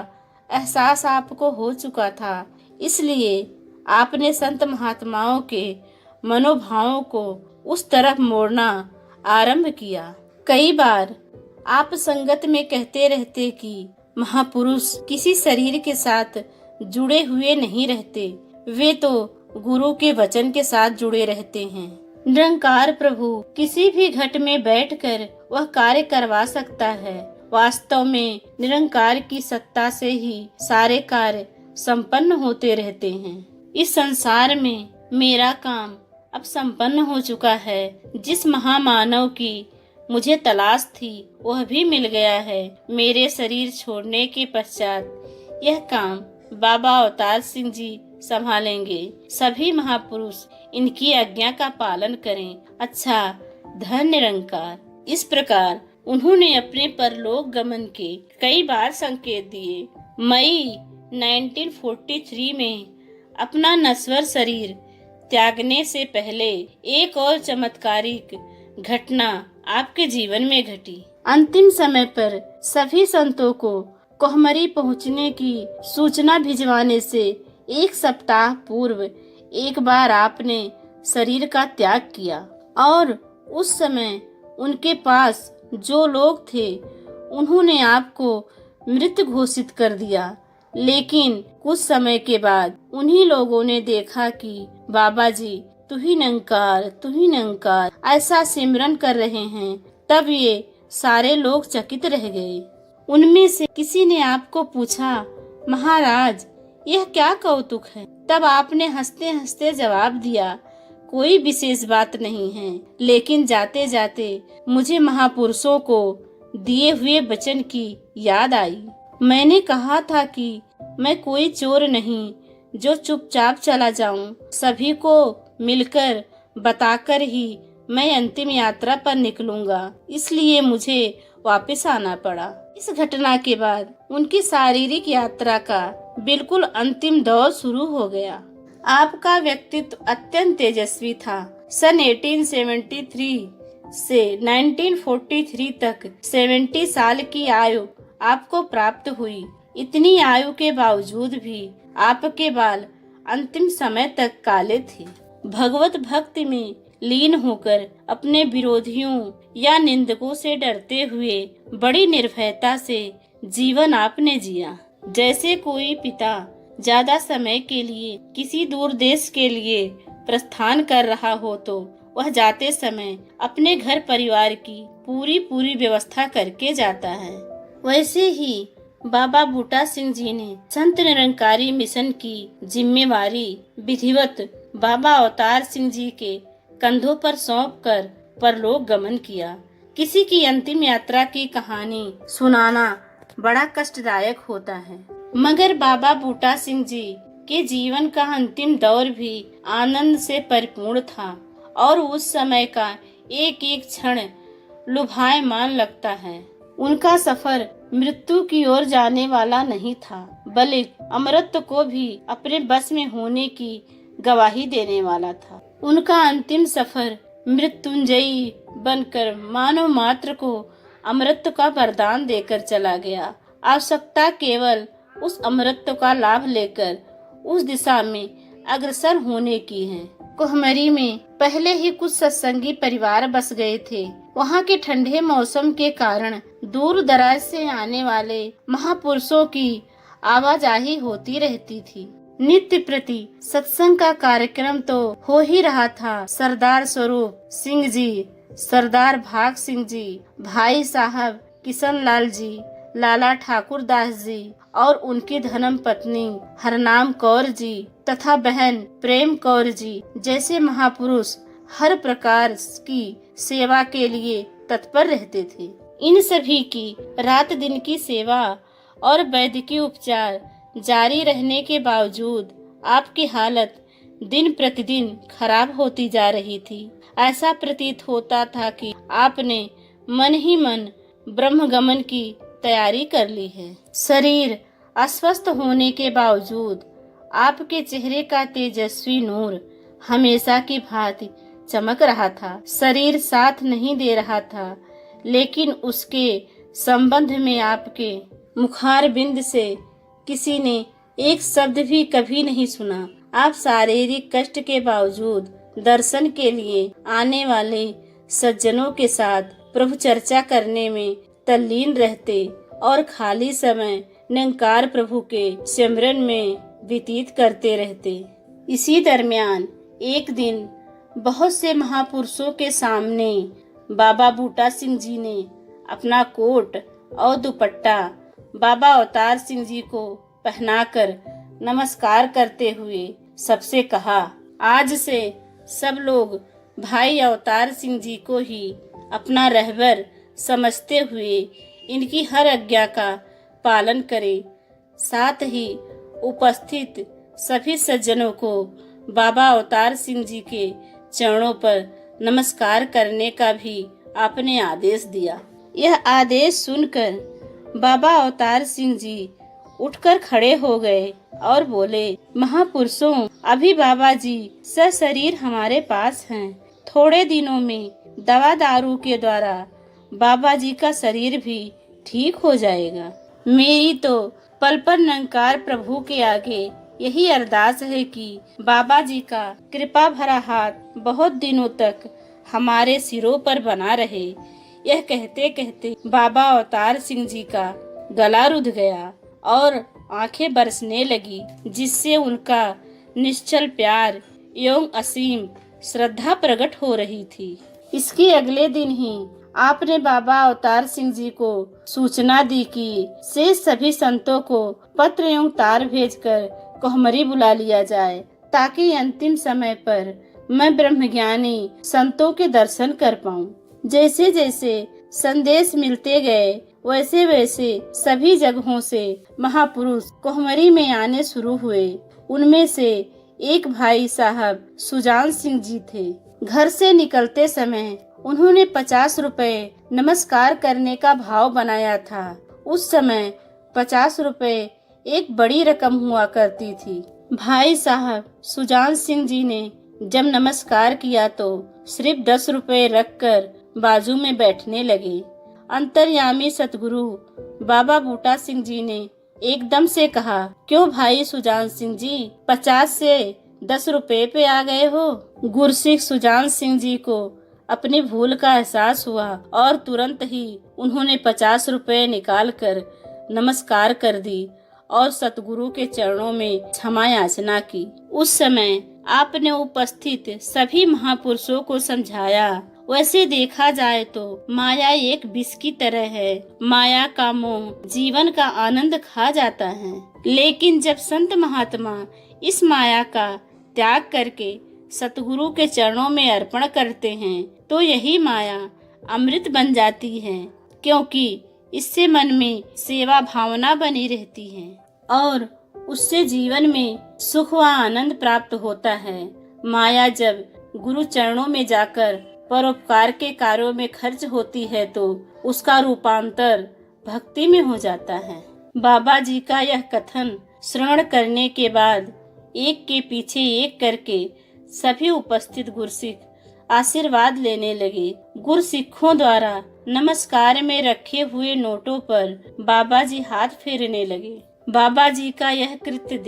एहसास आपको हो चुका था। इसलिए आपने संत महात्माओं के मनोभावों को उस तरफ मोड़ना आरंभ किया। कई बार आप संगत में कहते रहते कि महापुरुष किसी शरीर के साथ जुड़े हुए नहीं रहते, वे तो गुरु के वचन के साथ जुड़े रहते हैं। निरंकार प्रभु किसी भी घट में बैठकर वह कार्य करवा सकता है। वास्तव में निरंकार की सत्ता से ही सारे कार्य संपन्न होते रहते हैं। इस संसार में मेरा काम अब संपन्न हो चुका है। जिस महामानव की मुझे तलाश थी वह भी मिल गया है। मेरे शरीर छोड़ने के पश्चात यह काम बाबा अवतार सिंह जी संभालेंगे। सभी महापुरुष इनकी आज्ञा का पालन करें। अच्छा, धन निरंकार। इस प्रकार उन्होंने अपने परलोक गमन के कई बार संकेत दिए। मई 1943 में अपना नश्वर शरीर त्यागने से पहले एक और चमत्कारिक घटना आपके जीवन में घटी। अंतिम समय पर सभी संतों को कोहमरी पहुंचने की सूचना भिजवाने से एक सप्ताह पूर्व एक बार आपने शरीर का त्याग किया और उस समय उनके पास जो लोग थे उन्होंने आपको मृत घोषित कर दिया। लेकिन कुछ समय के बाद उन्हीं लोगों ने देखा कि बाबा जी तू ही निरंकार ऐसा सिमरन कर रहे हैं। तब ये सारे लोग चकित रह गए। उनमें से किसी ने आपको पूछा, महाराज यह क्या कौतुक है? तब आपने हंसते हंसते जवाब दिया, कोई विशेष बात नहीं है, लेकिन जाते जाते मुझे महापुरुषों को दिए हुए वचन की याद आई। मैंने कहा था कि मैं कोई चोर नहीं जो चुपचाप चला जाऊं। सभी को मिलकर बताकर ही मैं अंतिम यात्रा पर निकलूंगा, इसलिए मुझे वापस आना पड़ा। इस घटना के बाद उनकी शारीरिक यात्रा का बिल्कुल अंतिम दौर शुरू हो गया। आपका व्यक्तित्व अत्यंत तेजस्वी था। सन 1873 से 1943 तक 70 साल की आयु आपको प्राप्त हुई। इतनी आयु के बावजूद भी आपके बाल अंतिम समय तक काले थे। भगवत भक्ति में लीन होकर अपने विरोधियों या निंदकों से डरते हुए बड़ी निर्भयता से जीवन आपने जिया। जैसे कोई पिता ज्यादा समय के लिए किसी दूर देश के लिए प्रस्थान कर रहा हो तो वह जाते समय अपने घर परिवार की पूरी व्यवस्था करके जाता है। वैसे ही बाबा बूटा सिंह जी ने संत निरंकारी मिशन की जिम्मेवारी विधिवत बाबा अवतार सिंह जी के कंधों पर सौंपकर परलोक गमन किया। किसी की अंतिम यात्रा की कहानी सुनाना बड़ा कष्टदायक होता है, मगर बाबा बूटा सिंह जी के जीवन का अंतिम दौर भी आनंद से परिपूर्ण था और उस समय का एक एक क्षण लुभायमान लगता है। उनका सफर मृत्यु की ओर जाने वाला नहीं था, बल्कि अमृत को भी अपने बस में होने की गवाही देने वाला था। उनका अंतिम सफर मृत्युंजयी बनकर मानव मात्र को अमृत का वरदान देकर चला गया। आवश्यकता केवल उस अमृत का लाभ लेकर उस दिशा में अग्रसर होने की है। कोहमरी में पहले ही कुछ सत्संगी परिवार बस गए थे। वहाँ के ठंडे मौसम के कारण दूर दराज से आने वाले महापुरुषों की आवाजाही होती रहती थी। नित्य प्रति सत्संग का कार्यक्रम तो हो ही रहा था। सरदार स्वरूप सिंह जी, सरदार भाग सिंह जी, भाई साहब किशन लाल जी, लाला ठाकुर दास जी और उनकी धर्म पत्नी हरनाम कौर जी तथा बहन प्रेम कौर जी जैसे महापुरुष हर प्रकार की सेवा के लिए तत्पर रहते थे। इन सभी की रात दिन की सेवा और वैद्यकीय उपचार जारी रहने के बावजूद आपकी हालत दिन प्रतिदिन खराब होती जा रही थी। ऐसा प्रतीत होता था कि आपने मन ही मन ब्रह्मगमन की तैयारी कर ली है। शरीर अस्वस्थ होने के बावजूद आपके चेहरे का तेजस्वी नूर हमेशा की भांति चमक रहा था। शरीर साथ नहीं दे रहा था, लेकिन उसके संबंध में आपके मुखार बिंद से किसी ने एक शब्द भी कभी नहीं सुना। आप शारीरिक कष्ट के बावजूद दर्शन के लिए आने वाले सज्जनों के साथ प्रभु चर्चा करने में तल्लीन रहते और खाली समय निरंकार प्रभु के सिमरन में व्यतीत करते रहते। इसी दरमियान एक दिन बहुत से महापुरुषों के सामने बाबा बूटा सिंह जी ने अपना कोट और दुपट्टा बाबा अवतार सिंह जी को पहनाकर नमस्कार करते हुए सबसे कहा, आज से सब लोग भाई अवतार सिंह जी को ही अपना रहबर समझते हुए इनकी हर आज्ञा का पालन करें। साथ ही उपस्थित सभी सज्जनों को बाबा अवतार सिंह जी के चरणों पर नमस्कार करने का भी आपने आदेश दिया। यह आदेश सुनकर बाबा अवतार सिंह जी उठकर खड़े हो गए और बोले, महापुरुषों, अभी बाबा जी सशरीर हमारे पास हैं। थोड़े दिनों में दवा दारू के द्वारा बाबा जी का शरीर भी ठीक हो जाएगा। मेरी तो पल पर निरंकार प्रभु के आगे यही अरदास है कि बाबा जी का कृपा भरा हाथ बहुत दिनों तक हमारे सिरों पर बना रहे। यह कहते कहते बाबा अवतार सिंह जी का गला रुध गया और आंखें बरसने लगी, जिससे उनका निश्चल प्यार एवं असीम श्रद्धा प्रकट हो रही थी। इसके अगले दिन ही आपने बाबा अवतार सिंह जी को सूचना दी कि शेष सभी संतों को पत्र एवं तार भेजकर कोहमरी बुला लिया जाए, ताकि अंतिम समय पर मैं ब्रह्मज्ञानी संतों के दर्शन कर पाऊं। जैसे जैसे संदेश मिलते गए वैसे वैसे सभी जगहों से महापुरुष कोहमरी में आने शुरू हुए। उनमें से एक भाई साहब सुजान सिंह जी थे। घर से निकलते समय उन्होंने 50 रुपए नमस्कार करने का भाव बनाया था। उस समय 50 रुपए एक बड़ी रकम हुआ करती थी। भाई साहब सुजान सिंह जी ने जब नमस्कार किया तो सिर्फ 10 रुपए रखकर बाजू में बैठने लगे। अंतर्यामी सतगुरु बाबा बूटा सिंह जी ने एकदम से कहा, क्यों भाई सुजान सिंह जी, 50 से 10 रुपए पे आ गए हो? गुरसिख सुजान सिंह जी को अपनी भूल का एहसास हुआ और तुरंत ही उन्होंने 50 रुपए निकाल कर नमस्कार कर दी और सतगुरु के चरणों में क्षमा याचना की। उस समय आपने उपस्थित सभी महापुरुषों को समझाया, वैसे देखा जाए तो माया एक विष की तरह है। माया का मोह जीवन का आनंद खा जाता है, लेकिन जब संत महात्मा इस माया का त्याग करके सतगुरु के चरणों में अर्पण करते हैं तो यही माया अमृत बन जाती है, क्योंकि इससे मन में सेवा भावना बनी रहती है और उससे जीवन में सुख व आनंद प्राप्त होता है। माया जब गुरु चरणों में जाकर परोपकार के कार्यों में खर्च होती है तो उसका रूपांतर भक्ति में हो जाता है। बाबा जी का यह कथन श्रवण करने के बाद एक के पीछे एक करके सभी उपस्थित गुरसिख आशीर्वाद लेने लगे। गुरसिखों द्वारा नमस्कार में रखे हुए नोटों पर बाबा जी हाथ फेरने लगे। बाबा जी का यह कृत्य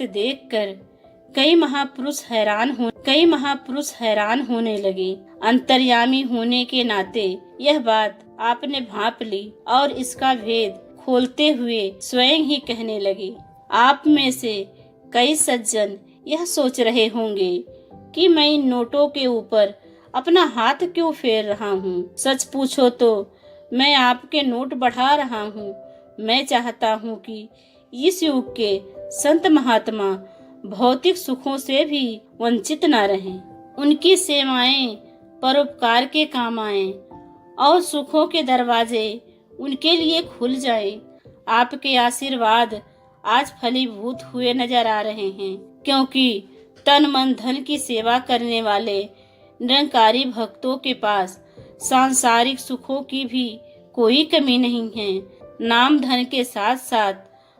देखकर कई महापुरुष हैरान होने लगे। अंतर्यामी होने के नाते यह बात आपने भांप ली और इसका भेद खोलते हुए स्वयं ही कहने लगे। आप में से कई सज्जन यह सोच रहे होंगे कि मैं इन नोटों के ऊपर अपना हाथ क्यों फेर रहा हूँ। सच पूछो तो मैं आपके नोट बढ़ा रहा हूँ। मैं चाहता हूँ कि इस युग के संत महात्मा भौतिक सुखों से भी वंचित न रहें। उनकी सेवाएं परोपकार के काम आए और सुखों के दरवाजे उनके लिए खुल जाए। आपके आशीर्वाद आज फलीभूत हुए नजर आ रहे हैं, क्योंकि तन मन धन की सेवा करने वाले निरंकारी भक्तों के पास सांसारिक सुखों की भी कोई कमी नहीं है। नाम धन के साथ साथ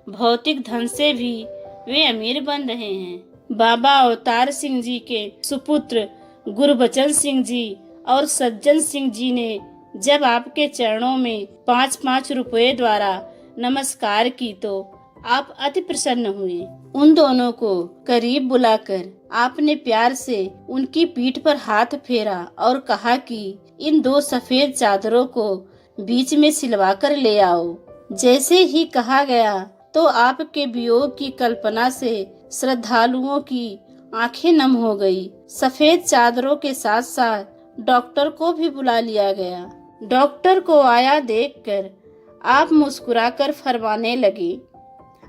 भौतिक धन से भी वे अमीर बन रहे हैं। बाबा अवतार सिंह जी के सुपुत्र गुरबचन सिंह जी और सज्जन सिंह जी ने जब आपके चरणों में 5-5 रुपए द्वारा नमस्कार की तो आप अति प्रसन्न हुए। उन दोनों को करीब बुलाकर आपने प्यार से उनकी पीठ पर हाथ फेरा और कहा कि इन 2 सफेद चादरों को बीच में सिलवा कर ले आओ। जैसे ही कहा गया तो आपके वियोग की कल्पना से श्रद्धालुओं की आंखें नम हो गई। सफेद चादरों के साथ साथ डॉक्टर को भी बुला लिया गया। डॉक्टर को आया देखकर आप मुस्कुराकर फरमाने लगे,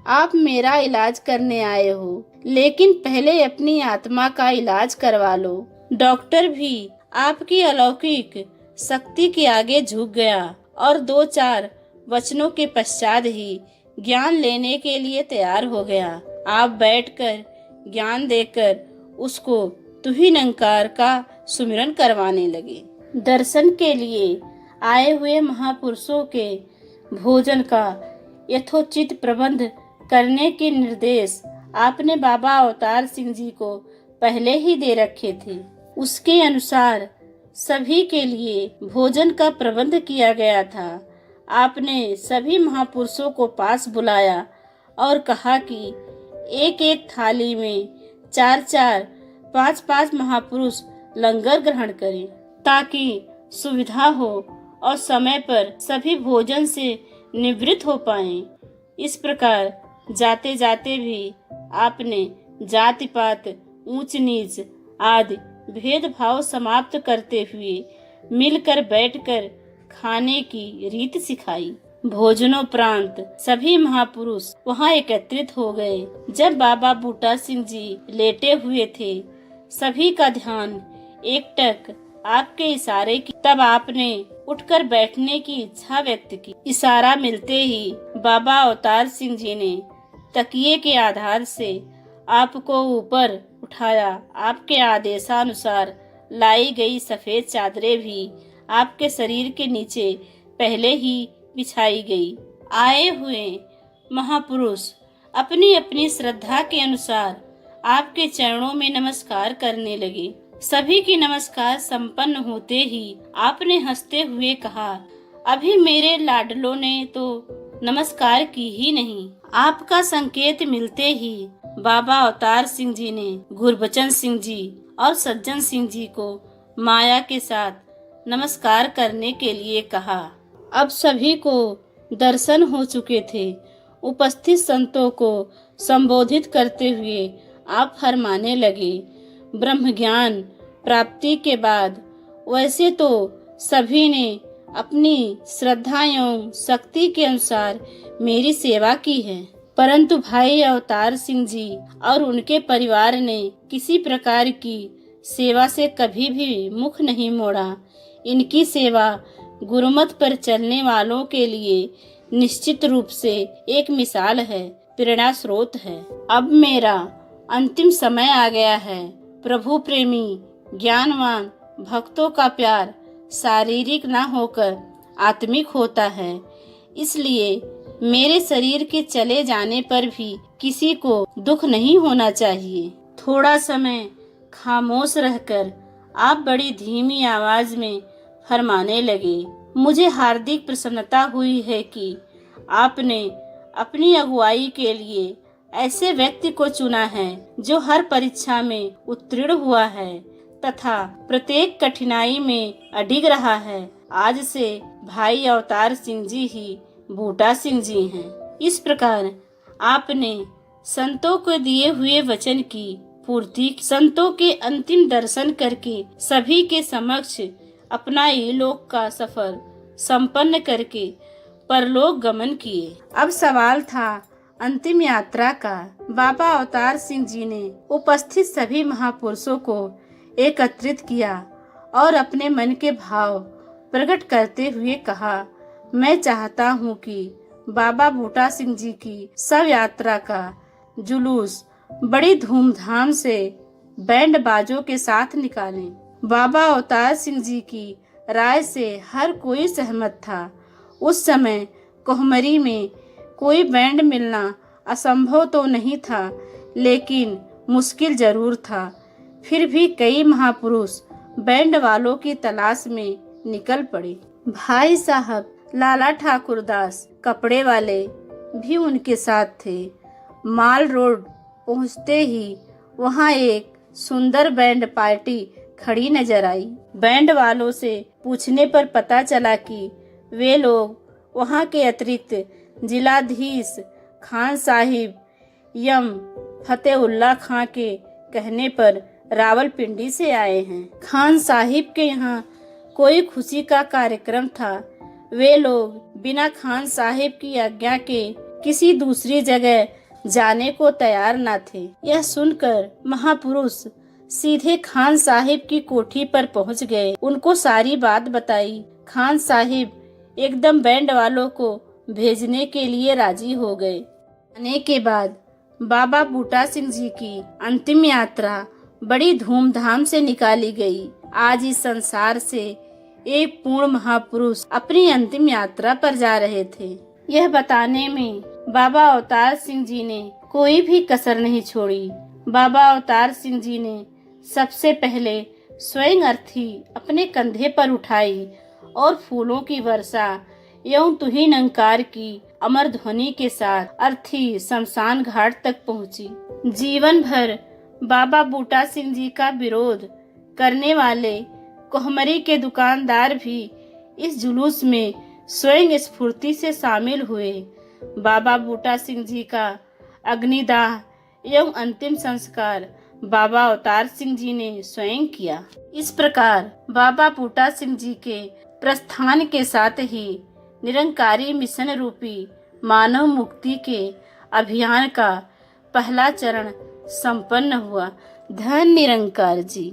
आप मेरा इलाज करने आए हो, लेकिन पहले अपनी आत्मा का इलाज करवा लो। डॉक्टर भी आपकी अलौकिक शक्ति के आगे झुक गया और 2-4 वचनों के पश्चात ही ज्ञान लेने के लिए तैयार हो गया। आप बैठकर ज्ञान देकर उसको तुहिनंकार का सुमिरन करवाने लगे। दर्शन के लिए आए हुए महापुरुषों के भोजन का यथोचित प्रबंध करने के निर्देश आपने बाबा अवतार सिंह जी को पहले ही दे रखे थे। उसके अनुसार सभी के लिए भोजन का प्रबंध किया गया था। आपने सभी महापुरुषों को पास बुलाया और कहा कि एक एक थाली में 4-4, 5-5 महापुरुष लंगर ग्रहण करें, ताकि सुविधा हो और समय पर सभी भोजन से निवृत्त हो पाएं। इस प्रकार जाते जाते भी आपने जाति पात, ऊंच नीच आदि भेदभाव समाप्त करते हुए मिलकर बैठकर खाने की रीत सिखाई। भोजनोपरांत सभी महापुरुष वहां एकत्रित हो गए। जब बाबा बूटा सिंह जी लेटे हुए थे, सभी का ध्यान एकटक आपके इशारे की। तब आपने उठकर बैठने की इच्छा व्यक्त की। इशारा मिलते ही बाबा अवतार सिंह जी ने तकिए के आधार से आपको ऊपर उठाया। आपके आदेशानुसार लाई गई सफेद चादरें भी आपके शरीर के नीचे पहले ही बिछाई गई। आए हुए महापुरुष अपनी अपनी श्रद्धा के अनुसार आपके चरणों में नमस्कार करने लगे। सभी की नमस्कार संपन्न होते ही आपने हंसते हुए कहा, अभी मेरे लाडलों ने तो नमस्कार की ही नहीं। आपका संकेत मिलते ही बाबा अवतार सिंह जी ने गुरबचन सिंह जी और सज्जन सिंह जी को माया के साथ नमस्कार करने के लिए कहा। अब सभी को दर्शन हो चुके थे। उपस्थित संतों को संबोधित करते हुए आप फरमाने लगे, ब्रह्म ज्ञान प्राप्ति के बाद वैसे तो सभी ने अपनी श्रद्धा एवं शक्ति के अनुसार मेरी सेवा की है, परंतु भाई अवतार सिंह जी और उनके परिवार ने किसी प्रकार की सेवा से कभी भी मुख नहीं मोड़ा। इनकी सेवा गुरुमत पर चलने वालों के लिए निश्चित रूप से एक मिसाल है, प्रेरणा स्रोत है। अब मेरा अंतिम समय आ गया है। प्रभु प्रेमी ज्ञानवान भक्तों का प्यार शारीरिक न होकर आत्मिक होता है, इसलिए मेरे शरीर के चले जाने पर भी किसी को दुख नहीं होना चाहिए। थोड़ा समय खामोश रहकर आप बड़ी धीमी आवाज में फरमाने लगे, मुझे हार्दिक प्रसन्नता हुई है कि आपने अपनी अगुवाई के लिए ऐसे व्यक्ति को चुना है जो हर परीक्षा में उत्तीर्ण हुआ है तथा प्रत्येक कठिनाई में अडिग रहा है। आज से भाई अवतार सिंह जी ही बूटा सिंह जी हैं। इस प्रकार आपने संतों को दिए हुए वचन की पूर्ति, संतों के अंतिम दर्शन करके सभी के समक्ष अपना इहलोक का सफर संपन्न करके परलोक गमन किए। अब सवाल था अंतिम यात्रा का। बाबा अवतार सिंह जी ने उपस्थित सभी महापुरुषों को एकत्रित किया और अपने मन के भाव प्रकट करते हुए कहा, मैं चाहता हूँ कि बाबा बूटा सिंह जी की शव यात्रा का जुलूस बड़ी धूमधाम से बैंड बाजों के साथ निकालें। बाबा अवतार सिंह जी की राय से हर कोई सहमत था। उस समय कोहमरी में कोई बैंड मिलना असंभव तो नहीं था, लेकिन मुश्किल जरूर था। फिर भी कई महापुरुष बैंड वालों की तलाश में निकल पड़े। भाई साहब लाला ठाकुरदास कपड़े वाले भी उनके साथ थे। माल रोड पहुंचते ही वहां एक सुंदर बैंड पार्टी खड़ी नजर आई। बैंड वालों से पूछने पर पता चला कि वे लोग वहां के अतिरिक्त जिलाधीश खान साहिब यम फतेहुल्ला खां के कहने पर रावलपिंडी से आए हैं। खान साहिब के यहाँ कोई खुशी का कार्यक्रम था। वे लोग बिना खान साहिब की आज्ञा के किसी दूसरी जगह जाने को तैयार न थे। यह सुनकर महापुरुष सीधे खान साहिब की कोठी पर पहुंच गए। उनको सारी बात बताई। खान साहिब एकदम बैंड वालों को भेजने के लिए राजी हो गए। आने के बाद बाबा बूटा सिंह जी की अंतिम यात्रा बड़ी धूमधाम से निकाली गई। आज इस संसार से एक पूर्ण महापुरुष अपनी अंतिम यात्रा पर जा रहे थे। यह बताने में बाबा अवतार सिंह जी ने कोई भी कसर नहीं छोड़ी। बाबा अवतार सिंह जी ने सबसे पहले स्वयं अर्थी अपने कंधे पर उठाई और फूलों की वर्षा एवं तुहिन अंकार की अमर ध्वनि के साथ अर्थी शमशान घाट तक पहुंची। जीवन भर बाबा बूटा सिंह जी का विरोध करने वाले कोहमरी के दुकानदार भी इस जुलूस में स्वयं स्फूर्ति से शामिल हुए। बाबा बूटा सिंह जी का अग्निदाह एवं अंतिम संस्कार बाबा अवतार सिंह जी ने स्वयं किया। इस प्रकार बाबा बूटा सिंह जी के प्रस्थान के साथ ही निरंकारी मिशन रूपी मानव मुक्ति के अभियान का पहला चरण संपन्न हुआ। धन निरंकार जी।